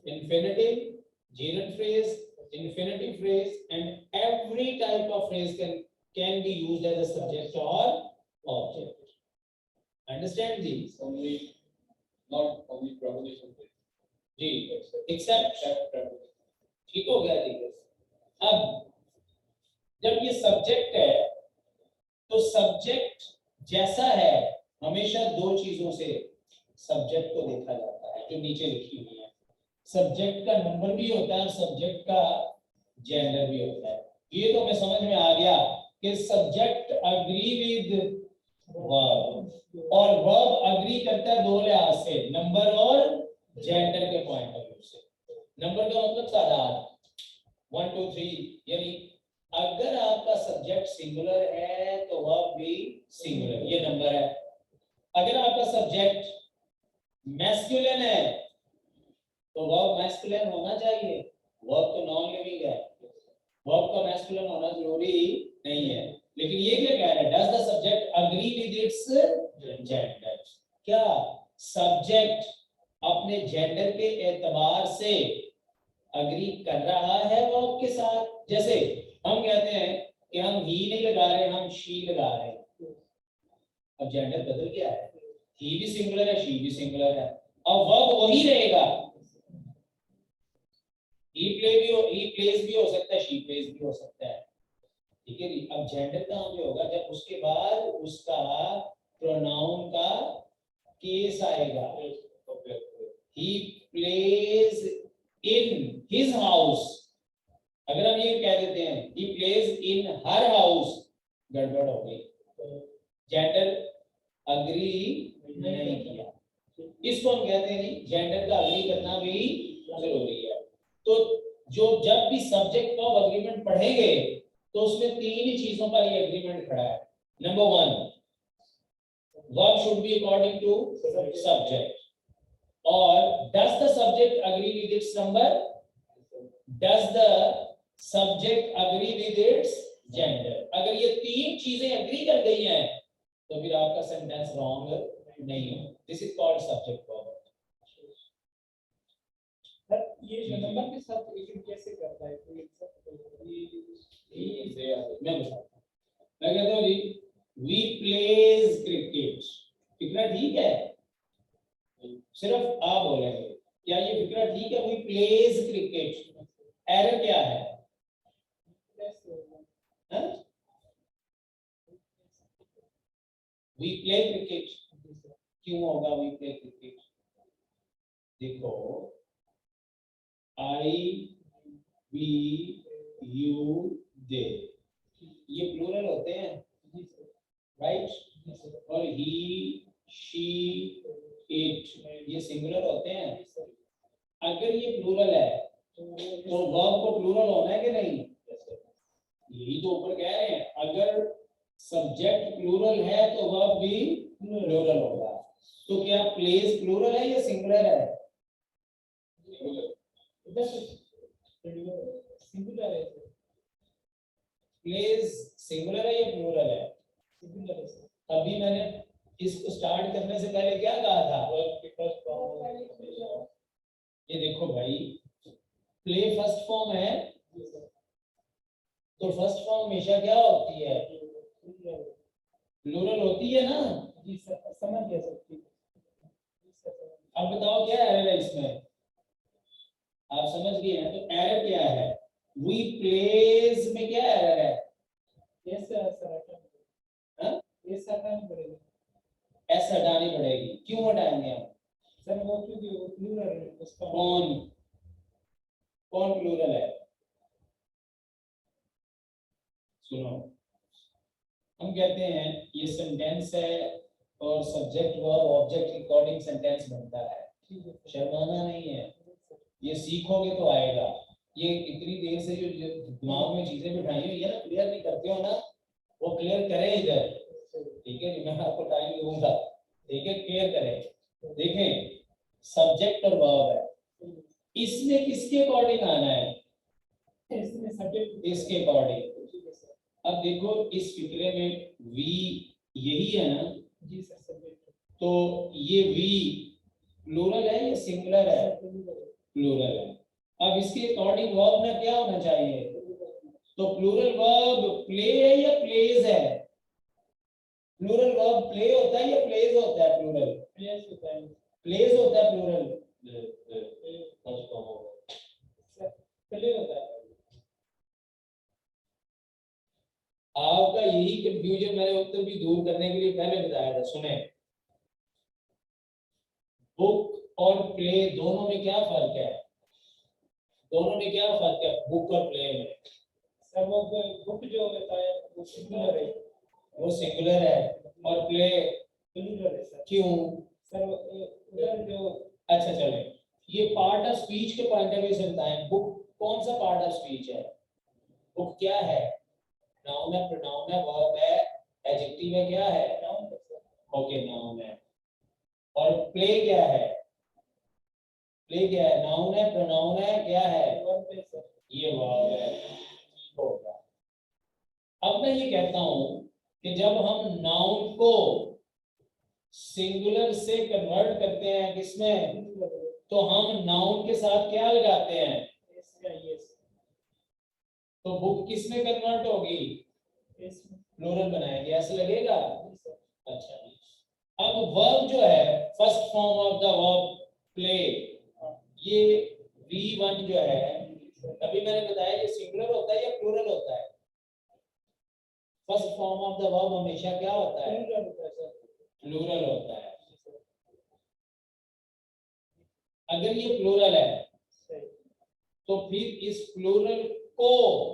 infinitive, gerund phrase, infinitive phrase, and every type of phrase can be used as a subject or object. Understand these? Only, not only preposition. जी, except preposition. ठीक हो गया जी। अब जब ये सब्जेक्ट है तो सब्जेक्ट जैसा है हमेशा दो चीजों से सब्जेक्ट को देखा जाता है जो नीचे लिखी हुई है। सब्जेक्ट का नंबर भी होता है और सब्जेक्ट का जेंडर भी होता है। ये तो हमें समझ में आ गया कि सब्जेक्ट अग्री विद वर्ब और वर्ब अग्री करता है दो लिहाज से, नंबर और जेंडर के पॉइंट ऑफ व्यू से। नंबर का मतलब तादाद 1 2 3, यानी अगर आपका सब्जेक्ट सिंगुलर है तो वर्ब भी सिंगुलर, ये नंबर है। अगर आपका सब्जेक्ट मैस्कुलिन है तो वर्ब मैस्कुलिन होना चाहिए। वर्ब तो नॉन लिविंग है, वर्ब का मैस्कुलिन होना जरूरी नहीं है। लेकिन ये क्या कह रहा है, does the subject agree with its gender. क्या सब्जेक्ट अपने जेंडर के एतबार से अग्री कर रहा है वर्ब के साथ। जैसे हम कहते हैं कि हम ही नहीं लगा रहे, हम शी लगा रहे हैं। अब जेंडर बदल गया है, ही भी सिंगुलर है, शी भी सिंगुलर है। अब वर्ब वही रहेगा, ही प्लेस भी हो सकता है, शी प्लेस भी हो सकता है। ठीक है जी। अब जेंडर का जो होगा जब उसके बाद उसका प्रोनाउन का केस आएगा। ही प्लेस इन हिज हाउस, अगर हम ये कह देते हैं ही प्लेस इन हर हाउस, गड़बड़ हो गई, जेंडर अग्री नहीं किया। इसको हम कहते हैं जी जेंडर का अग्री करना भी जरूरी है। तो जो जब भी सब्जेक्ट वर्ब एग्रीमेंट पढ़ेंगे तो उसमें तीन ही चीजों पर ये एग्रीमेंट खड़ा है। Number 1, verb should be according to subject, और does the subject agree with its number, does the subject agree with its gender। अगर ये तीन चीजें एग्री कर गई हैं तो फिर आपका सेंटेंस रॉन्ग नहीं है। This is called subject verb. ये जो नंबर के साथ लेकिन कैसे करता है कोई मैं बताता हूं। मैं कहता हूं जी वी प्लेज क्रिकेट, कितना ठीक है, सिर्फ आप बोलेंगे क्या ये फिक्रा ठीक है। वी प्लेज क्रिकेट, एरर क्या है, वी प्ले क्रिकेट, क्यों होगा वी प्ले क्रिकेट। देखो आई वी यू दे ये प्लूरल होते हैं, राइट, और ही शी इट ये सिंगुलर होते हैं। अगर ये प्लूरल है तो वर्ब को प्लूरल होना है कि नहीं, यही तो ऊपर कह रहे हैं। अगर सब्जेक्ट प्लूरल है तो वर्ब भी प्लूरल होगा। तो क्या प्लेस प्लूरल है या सिंगुलर है, सिंगुलर है। प्लेस सिंगुलर है या प्लूरल है, सिंगुलर है। अभी मैंने इसको स्टार्ट करने से पहले क्या कहा था, ये देखो भाई प्ले फर्स्ट फॉर्म है तो फर्स्ट फॉर्म हमेशा क्या होती है, प्लूरल होती है ना। जी सर समझ गया सर। अब बताओ क्या एरर है इसमें, आप समझ गए हैं तो एरर क्या है। वी प्लेस में क्या एरर है, यस सर हाँ यस सर हटानी पड़ेगी, एस हटानी पड़ेगी। क्यों हटाएंगे हम सर वो क्योंकि वो प्लूरल है उसका कौन, कौन प्लूरल है? सुनो, हम कहते हैं ये सेंटेंस है और सब्जेक्ट वर्ब ऑब्जेक्ट के अकॉर्डिंग सेंटेंस बनता है, शर्माना नहीं है, ये सीखोगे तो आएगा। ये इतनी देर से जो दिमाग में चीजें बिठाई हुई है ना, क्लियर नहीं करते हो ना, वो क्लियर करें इधर, ठीक है जी, मैं आपको टाइम दूंगा, ठीक है, क्लियर करें। देखें, सब्जेक्ट और वर्ब है, इसमें किसके अकॉर्डिंग आना है? इसमें सब्जेक्ट इसके अकॉर्डिंग। अब देखो इस फिक्रे में वी यही है ना, जी सर सब्जेक्ट, तो ये वी प्लूरल है या सिंगुलर है? प्लूरल है। अब इसके अकॉर्डिंग वर्ब में क्या होना चाहिए? तो प्लूरल वर्ब प्ले है या प्लेज है? प्लूरल वर्ब प्ले होता है या प्लेज होता है? प्लूरल प्लेस होता है, प्लेज होता है प्लूरल। प्ले होता है। आपका यही कंफ्यूजन मैंने उत्तर भी दूर करने के लिए पहले बताया था। सुने, बुक और प्ले दोनों में क्या फर्क है? दोनों में क्या फर्क है बुक और प्ले में? सर वो बुक जो होता है वो सिंगुलर है, वो सिंगुलर है और प्ले प्लूरल है सर। क्यों? सर उधर जो अच्छा चले, ये पार्ट ऑफ स्पीच के पॉइंट ऑफ व्यू से बताएं, बुक कौन सा पार्ट ऑफ स्पीच है? बुक क्या है? नाउन है, प्रोनाउन है, वर्ब है, एडजेक्टिव है, क्या है? नाउन है सर। ओके, नाउन है। और प्ले क्या है? प्ले क्या है? नाउन है, प्रोनाउन है, क्या है? वर्ब है सर। ये वर्ब है। होगा। अब मैं ये कहता हूं कि जब हम नाउन को सिंगुलर से कन्वर्ट करते हैं किसमें, तो हम नाउन के साथ क्या लगाते हैं? तो बुक किसमें कन्वर्ट होगी? प्लूरल बनाएंगे, ऐसे लगेगा। अच्छा, अब वर्ब जो है, first form of the verb play, ये V1 जो है, अभी मैंने बताया ये सिंगुलर होता है या प्लूरल होता है? First form of the verb हमेशा क्या होता है? प्लूरल होता है। अगर ये प्लूरल है तो फिर इस प्लूरल को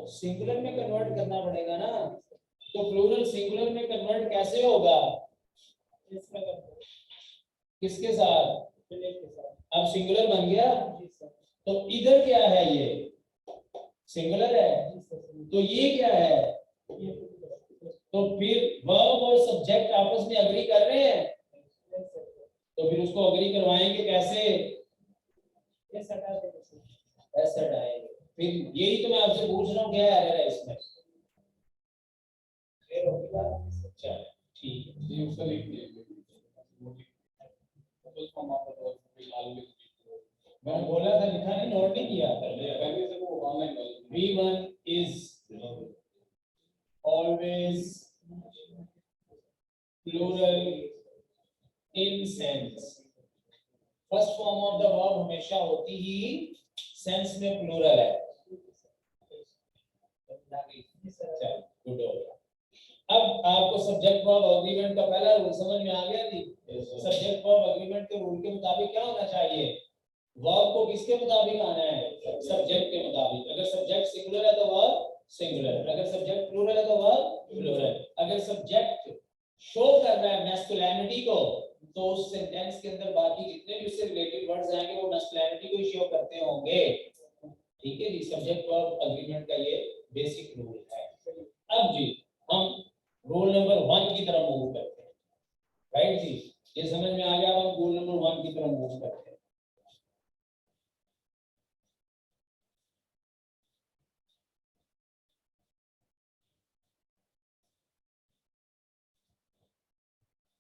सिंगुलर में कन्वर्ट करना पड़ेगा ना। तो प्लूरल सिंगुलर में कन्वर्ट कैसे होगा? किसके साथ? अब सिंगुलर बन गया, तो इधर क्या है? ये सिंगुलर है, तो ये क्या है? तो फिर वर्ब और सब्जेक्ट आपस में अग्री कर रहे हैं, तो फिर उसको अग्री करवाएंगे कैसे? ऐसे हटाएंगे। फिर यही तो मैं आपसे पूछ रहा हूँ, क्या एरर है इसमें? क्लियर हो गया? अच्छा ठीक है, ये उसका लिख दिया मैंने बोला था, लिखा नहीं, नोट नहीं किया पहले से वो online V1 is always plural in sense. First form of the verb हमेशा होती ही सेंस में प्लूरल है। गुड हो गया। अब आपको सब्जेक्ट वर्ब एग्रीमेंट का पहला रूल समझ में आ गया थी? सब्जेक्ट वर्ब एग्रीमेंट के रूल के मुताबिक क्या होना चाहिए? वर्ब को किसके मुताबिक आना है? सब्जेक्ट के मुताबिक। अगर सब्जेक्ट सिंगुलर है तो वर्ब सिंगुलर, अगर सब्जेक्ट प्लूरल है तो वर्ब प्लूरल। अगर सब्जेक्ट शो कर रहा है मैस्कुलिनिटी को, तो उस सेंटेंस के अंदर बाकी जितने भी उससे रिलेटेड वर्ड्स आएंगे वो मैस्कुलिनिटी को शो करते होंगे। ठीक है जी, सब्जेक्ट वर्ब एग्रीमेंट का ये बेसिक रूल है। अब जी हम रूल नंबर 1 की तरफ मूव करते हैं। राइट जी, ये समझ में आ गया? अब हम रूल नंबर 1 की तरफ मूव करते हैं।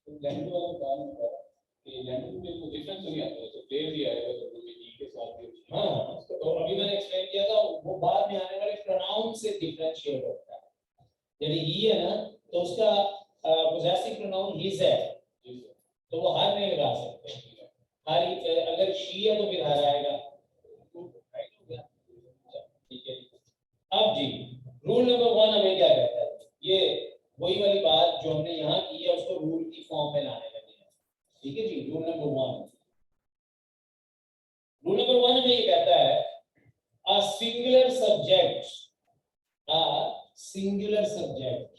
लैंग्वेज वाला काम होता है कि लैंग्वेज में कोई डिफरेंस नहीं आता है, तो प्लेयर ही आएगा तो ई के साथ भी। हाँ, तो अभी मैंने एक्सप्लेन किया था, वो बाद में आने वाले प्रोनाउन से डिफरेंशिएट होता है। यानी ही है ना, तो उसका पोजेसिव प्रोनाउन हिज है, तो वो हर नहीं लगा सकते। हर अगर शी है तो फिर हर आएगा। राइट हो गया? ठीक है। अब जी रूल नंबर 1 हमें क्या कहता है? ये वही वाली बात जो हमने यहाँ की है उसको रूल की फॉर्म में लाने लगे हैं। ठीक है जी, रूल नंबर 1 हमें ये कहता है, a singular subject, a singular subject,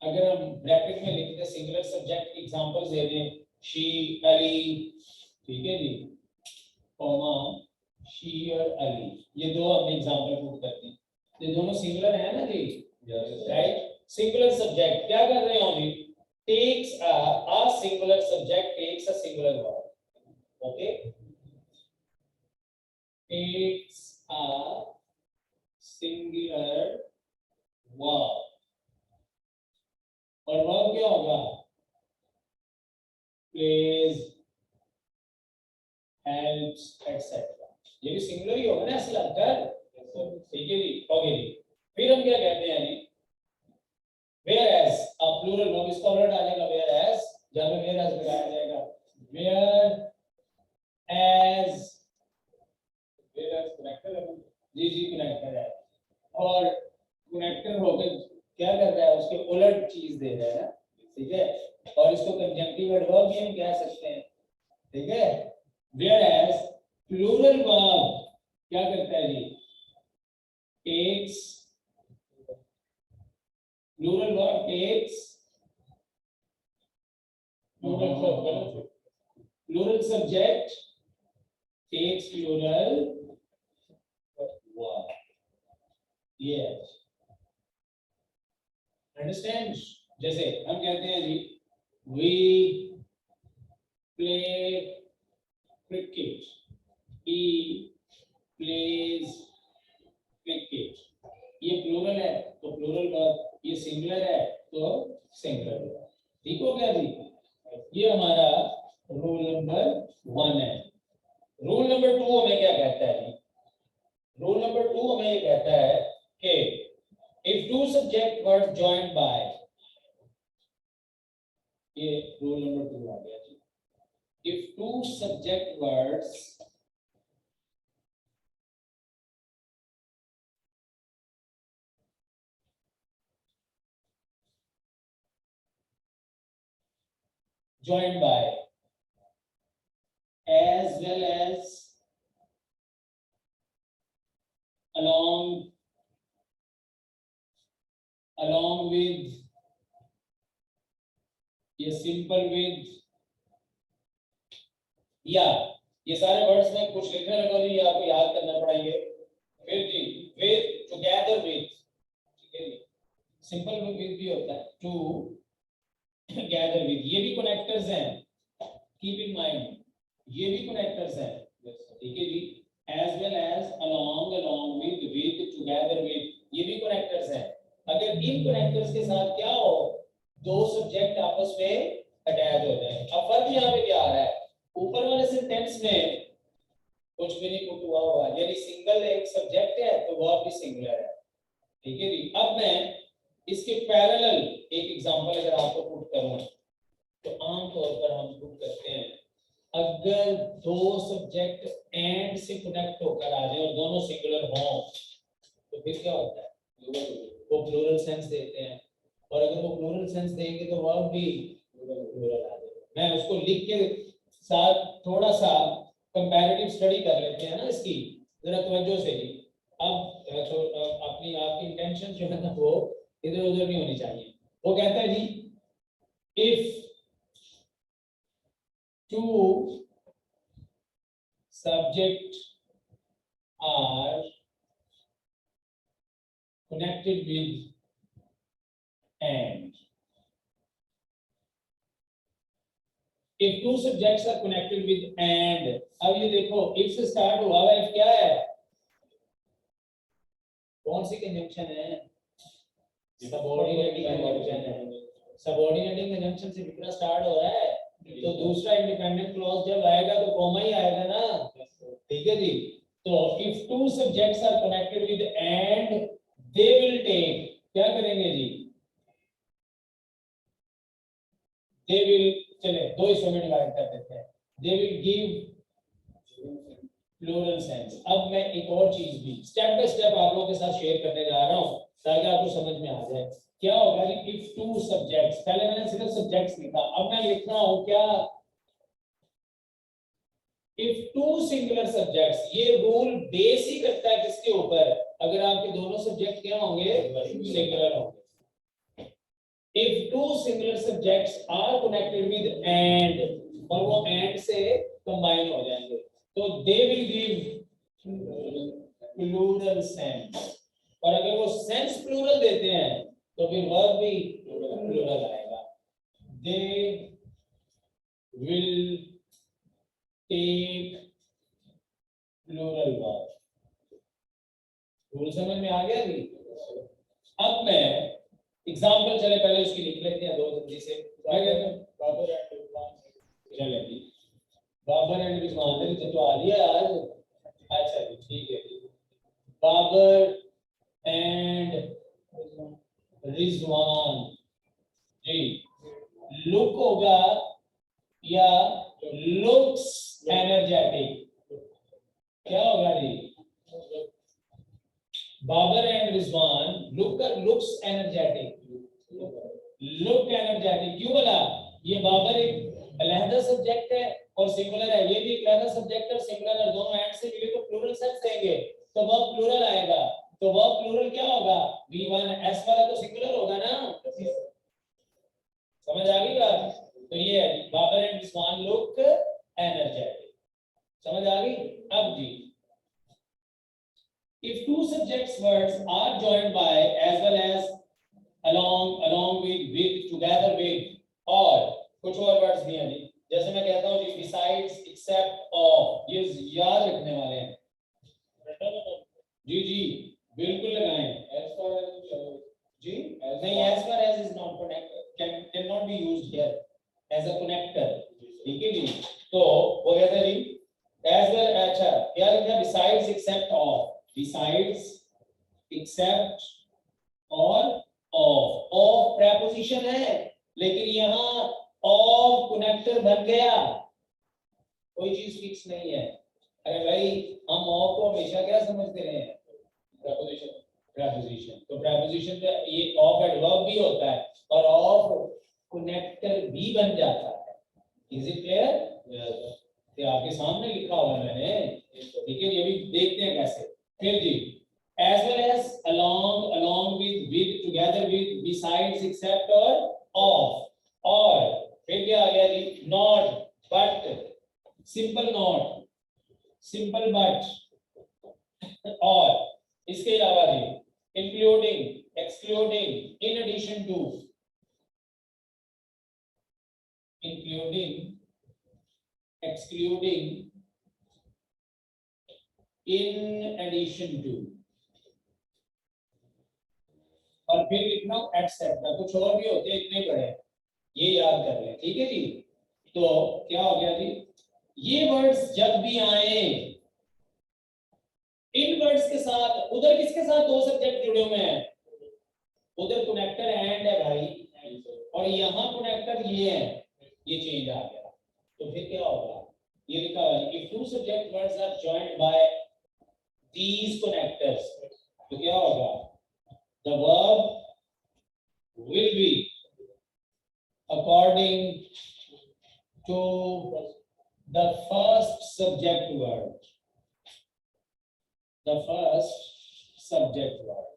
अगर हम ब्रैकेट में लिखते हैं सिंगुलर सब्जेक्ट की एग्जांपल्स दे दें, शी, अली, ठीक है जी, कॉमा शी और अली, ये दो हमने एग्जांपल पुट करते हैं, ये दोनों सिंगुलर है ना जी, राइट। सिंगुलर सब्जेक्ट क्या कर रहे हो अभी, takes a singular subject takes a singular verb, okay, takes a singular verb, और वर्ब क्या होगा, plays, helps, etc. ये भी सिंगुलर ही होगा ना ऐसे लगता है, ठीक है जी, ओके जी। फिर हम क्या कहते हैं जी, whereas a plural verb, इसका उलट आ जाएगा whereas, जहां पे whereas लगाया जाएगा, whereas कनेक्टर है, जी कनेक्टर है, और कनेक्टर होकर क्या कर रहा है, उसके उलट चीज दे रहा है, ठीक है, और इसको कंजंक्टिव एडवर्ब भी हम कह सकते हैं, ठीक है। whereas प्लूरल वर्ब क्या करता है जी, takes, plural verb takes, plural subject takes plural verb, yes, understand। जैसे हम कहते हैं जी, we play cricket, he plays cricket, ये प्लूरल है तो प्लूरल वर्ब, ये सिंगुलर है तो सिंगुलर वर्ब, ठीक हो गया जी। ये हमारा रूल नंबर 1 है। रूल नंबर 2 हमें क्या कहता है, रूल नंबर 2 हमें ये कहता है कि if two subject words joined by, ये रूल नंबर 2 आ गया जी, if two subject words joined by as well as along with, ये सिंपल विद, या ये सारे वर्ड्स में कुछ लिखने लगा नहीं, ये आपको याद करना पड़ेंगे, फिर जी विद, टुगेदर विद, ठीक है जी, सिंपल विद भी होता है, टू गैदर विद, ये भी कनेक्टर्स हैं, कीप इन माइंड, ये भी कनेक्टर्स हैं, ठीक है जी, as well as, along with, together with, ये भी कनेक्टर्स हैं। अगर इन कनेक्टर्स के साथ क्या हो, दो सब्जेक्ट आपस में अटैच हो जाए। अब फर्क यहाँ पे क्या आ रहा है, ऊपर वाले सेंटेंस में कुछ भी नहीं पुट हुआ होगा, यानी सिंगल एक सब्जेक्ट है तो वर्ब भी सिंगुलर है, ठीक है जी। अब मैं इसके पैरेलल एक एग्जांपल अगर आपको पुट करूं, तो आमतौर पर हम पुट करते हैं, अगर दो सब्जेक्ट एंड से कनेक्ट होकर आ जाए और दोनों सिंगुलर हों, तो फिर क्या होता है, वो प्लूरल सेंस देते हैं, और अगर वो प्लूरल सेंस देंगे तो वर्ब भी प्लूरल आ जाएगा। मैं उसको लिख के साथ थोड़ा सा कंपैरेटिव स्टडी कर लेते हैं ना इसकी, जरा तवज्जो से ही। अब तो अपनी आपकी इंटेंशन जो है ना वो इधर उधर नहीं होनी चाहिए। वो कहता है जी, if two subject are connected with and, if two subjects are connected with and, अब ये देखो if से स्टार्ट हुआ है, if क्या है, कौन सी कंजंक्शन है, सबऑर्डिनेटिंग कंजंक्शन है, सबऑर्डिनेटिंग कंजंक्शन से कितना स्टार्ट हो रहा है, तो दूसरा इंडिपेंडेंट क्लॉज जब आएगा तो कॉमा ही आएगा ना, ठीक है जी। तो if two subjects are connected with and, they will take, क्या करेंगे जी, they will, चले दो हिस्सों में डिवाइड कर देते हैं, they will give plural sense। अब मैं एक और चीज भी स्टेप बाय स्टेप आप लोगों के साथ शेयर करने जा रहा हूं ताकि आपको समझ में आ जाए क्या होगा जी। if two subjects, पहले मैंने सिर्फ सब्जेक्ट्स लिखा, अब मैं लिख रहा हूं क्या, इफ टू सिंगुलर सब्जेक्ट्स, ये रूल बेस ही करता है किसके ऊपर, अगर आपके दोनों सब्जेक्ट क्या होंगे, सिंगुलर होंगे। If two singular subjects are connected with and, और वो एंड से कंबाइन हो जाएंगे, तो they will give plural sense. और अगर वो सेंस प्लूरल देते हैं तो फिर वर्ब भी प्लूरल आएगा। They will take plural verb. Rule समझ में आ गया जी? अब मैं एग्जांपल चले पहले उसकी लिख लेते हैं दो जल्दी से। बाबर एंड रिजवान। चले जी, बाबर एंड रिजवान ने तो आ लिया आज। अच्छा जी ठीक है जी, बाबर एंड रिजवान जी, लुक होगा या लुक्स एनर्जेटिक, क्या होगा जी? Babar and Rizwan looks energetic, look energetic. क्यों बोला? ये बाबर एक अलहदा सब्जेक्ट है और सिंगुलर है, ये भी एक अलहदा सब्जेक्ट और सिंगुलर है, दोनों एंड से मिले तो प्लूरल सेंस देंगे, तो वो प्लूरल आएगा। तो वो प्लूरल क्या होगा? V1S वाला तो सिंगुलर होगा ना, समझ आ गई बात? तो ये है Babar and Rizwan look energetic, समझ आ गई? अब जी, if two subjects words are joined by as well as along with together with, और कुछ और वर्ड्स भी हैं जी, जैसे मैं कहता हूँ जी besides except of, ये याद रखने वाले हैं जी। जी बिल्कुल लगाएं। As far as जी नहीं, as far as is not cannot be used here as a connector, ठीक है जी? तो वो कहते हैं जी as well, अच्छा क्या लिखा है? besides except of, besides except और of preposition है, लेकिन यहाँ of connector बन गया, कोई चीज फिक्स नहीं है। अरे भाई हम of को हमेशा क्या समझते रहे हैं? preposition. preposition, तो preposition का ये of adverb भी होता है और of connector भी बन जाता है। Is it clear? ये आपके सामने लिखा हुआ मैंने, ठीक है? ये भी देखते हैं कैसे। फिर जी as well as along with together with besides except और of, और फिर क्या आ गया जी? not but, simple not, simple but, और इसके अलावा जी including, excluding, in addition to, including, excluding, in addition to, और फिर लिखना एक्सेप्ट। कुछ और भी होते हैं, इतने बड़े, ये याद कर लें, ठीक है जी? तो क्या हो गया जी? ये वर्ड्स जब भी आए इन वर्ड्स के साथ, उधर किसके साथ दो सब्जेक्ट जुड़े हुए हैं? उधर कनेक्टर एंड है भाई, और यहाँ कनेक्टर ये है, ये चेंज आ गया, तो फिर क्या होगा? ये लिखा हुआ है if two subject words are joined by these connectors, तो क्या होगा? The verb will be according to the first subject word. The first subject word.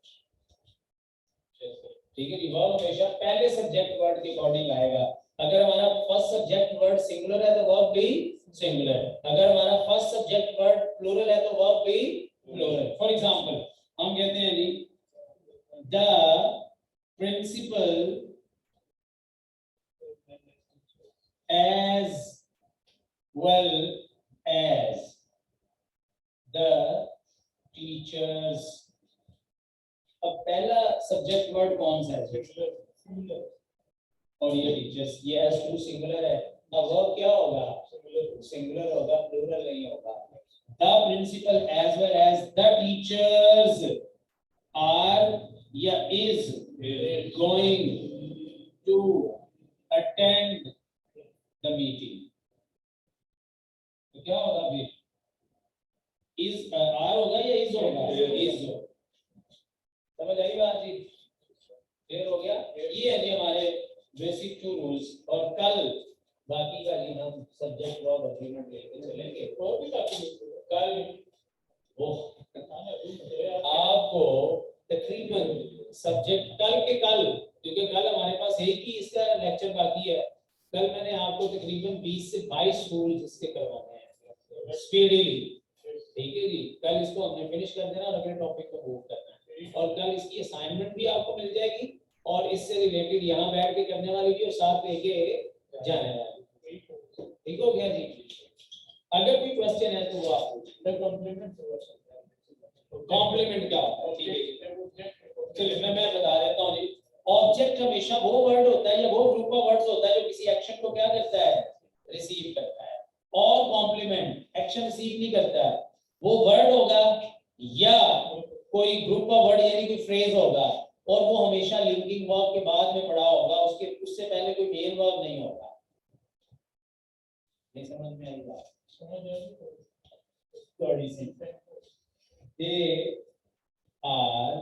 ठीक है जी? verb हमेशा पहले सब्जेक्ट वर्ड के अकॉर्डिंग आएगा। अगर हमारा फर्स्ट सब्जेक्ट वर्ड सिंगुलर है तो वर्ब भी सिंगुलर, अगर हमारा फर्स्ट सब्जेक्ट वर्ड प्लूरल है तो वर्ब भी प्लूरल। फॉर एग्जांपल हम कहते हैं जी the principal as well as the teachers। अब पहला सब्जेक्ट वर्ड कौन सा है? और ये टीचर्स, ये एस टू सिंगुलर है, अब वर्ब क्या होगा? सिंगुलर होगा, प्लूरल नहीं होगा। The principal as well as the teachers are या is going to attend the meeting, तो क्या होगा फिर? is are होगा या is होगा? is हो। समझ आई बात जी? क्लियर हो गया? ये है जी हमारे बेसिक 2 रूल्स। और कल बाकी का ही हम सब्जेक्ट वर्ब एग्रीमेंट लेके चलेंगे। और भी काफी कल वो आपको तकरीबन सब्जेक्ट कल के कल, क्योंकि कल हमारे पास एक ही इसका लेक्चर बाकी है, कल मैंने आपको तकरीबन 20 से 22 टूल्स इसके करवाने हैं स्पीडीली, ठीक है जी। कल इसको हमने फिनिश कर देना और अगले टॉपिक पे मूव करना है, और कल इसकी असाइनमेंट भी आपको मिल जाएगी और इससे रिलेटेड यहाँ बैठ के करने वाली भी और साथ लेके जाने वाली। ठीक हो गया जी। अगर कोई क्वेश्चन है तो वो आप पूछिए। कॉम्प्लीमेंट क्या होता है, ठीक है। चलिए मैं बता देता हूँ जी। ऑब्जेक्ट हमेशा वो वर्ड होता है या वो ग्रुप ऑफ वर्ड्स होता है जो किसी एक्शन को क्या करता है, रिसीव करता है। और कॉम्प्लीमेंट एक्शन रिसीव नहीं करता है, वो वर्ड होगा या कोई ग्रुप ऑफ वर्ड यानी कोई फ्रेज होगा और वो हमेशा लिंकिंग वर्ब के बाद में पड़ा होगा, उससे पहले कोई मेन वर्ब नहीं होगा। नहीं समझ में आई बात? थोड़ी सी। They are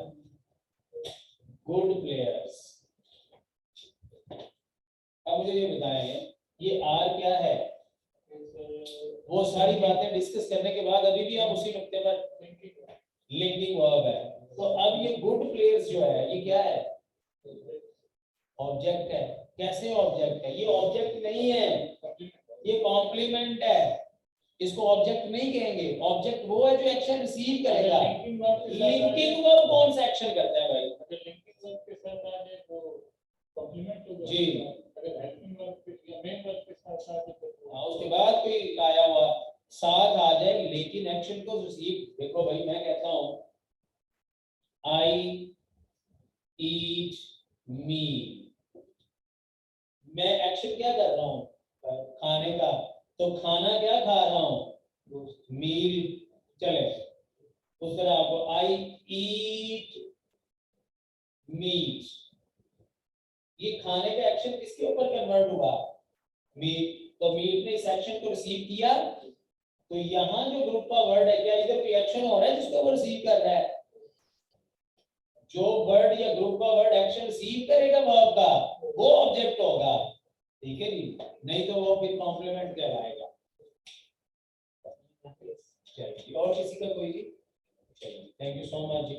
good players। अब मुझे ये बताएं, ये आर क्या है? वो सारी बातें डिस्कस करने के बाद अभी भी हम उसी नुक्ते पर लिंकिंग वर्ब है। तो अब ये गुड प्लेयर्स जो है ये क्या है? ऑब्जेक्ट है। कैसे ऑब्जेक्ट है? ये ऑब्जेक्ट नहीं है, ये कॉम्प्लीमेंट है। इसको ऑब्जेक्ट नहीं कहेंगे। ऑब्जेक्ट वो है जो एक्शन रिसीव करेगा। लिंकिंग वर्ब कौन सा एक्शन करता है भाई? लिंकिंग वर्ब के साथ आ जाए तो कॉम्प्लीमेंट हो जी। अगर हेल्पिंग वर्ब के या मेन वर्ब के साथ आ जाए तो हाँ, उसके बाद कोई आया हुआ साथ आ जाए लेकिन एक्शन को रिसीव। देखो भाई मैं कहता हूं आई ईट मील, मैं एक्शन क्या कर रहा हूं? खाने का। तो खाना क्या खा रहा हूं? मील। चले उस तरह आपको आई ईट मीट, ये खाने का एक्शन किसके ऊपर कन्वर्ट हुआ? मीट। तो मीट ने इस एक्शन को रिसीव किया। तो यहां जो ग्रुप का वर्ड है, क्या इधर कोई एक्शन हो रहा है जिसको वो रिसीव कर रहा है? जो वर्ड या ग्रुप का वर्ड एक्शन रिसीव करेगा वर्ब का, वो ऑब्जेक्ट होगा। ठीक है जी, नहीं तो वो फिर कॉम्प्लीमेंट कहलाएगा। चलिए, और किसी का कोई जी? चलिए, thank you so much ji.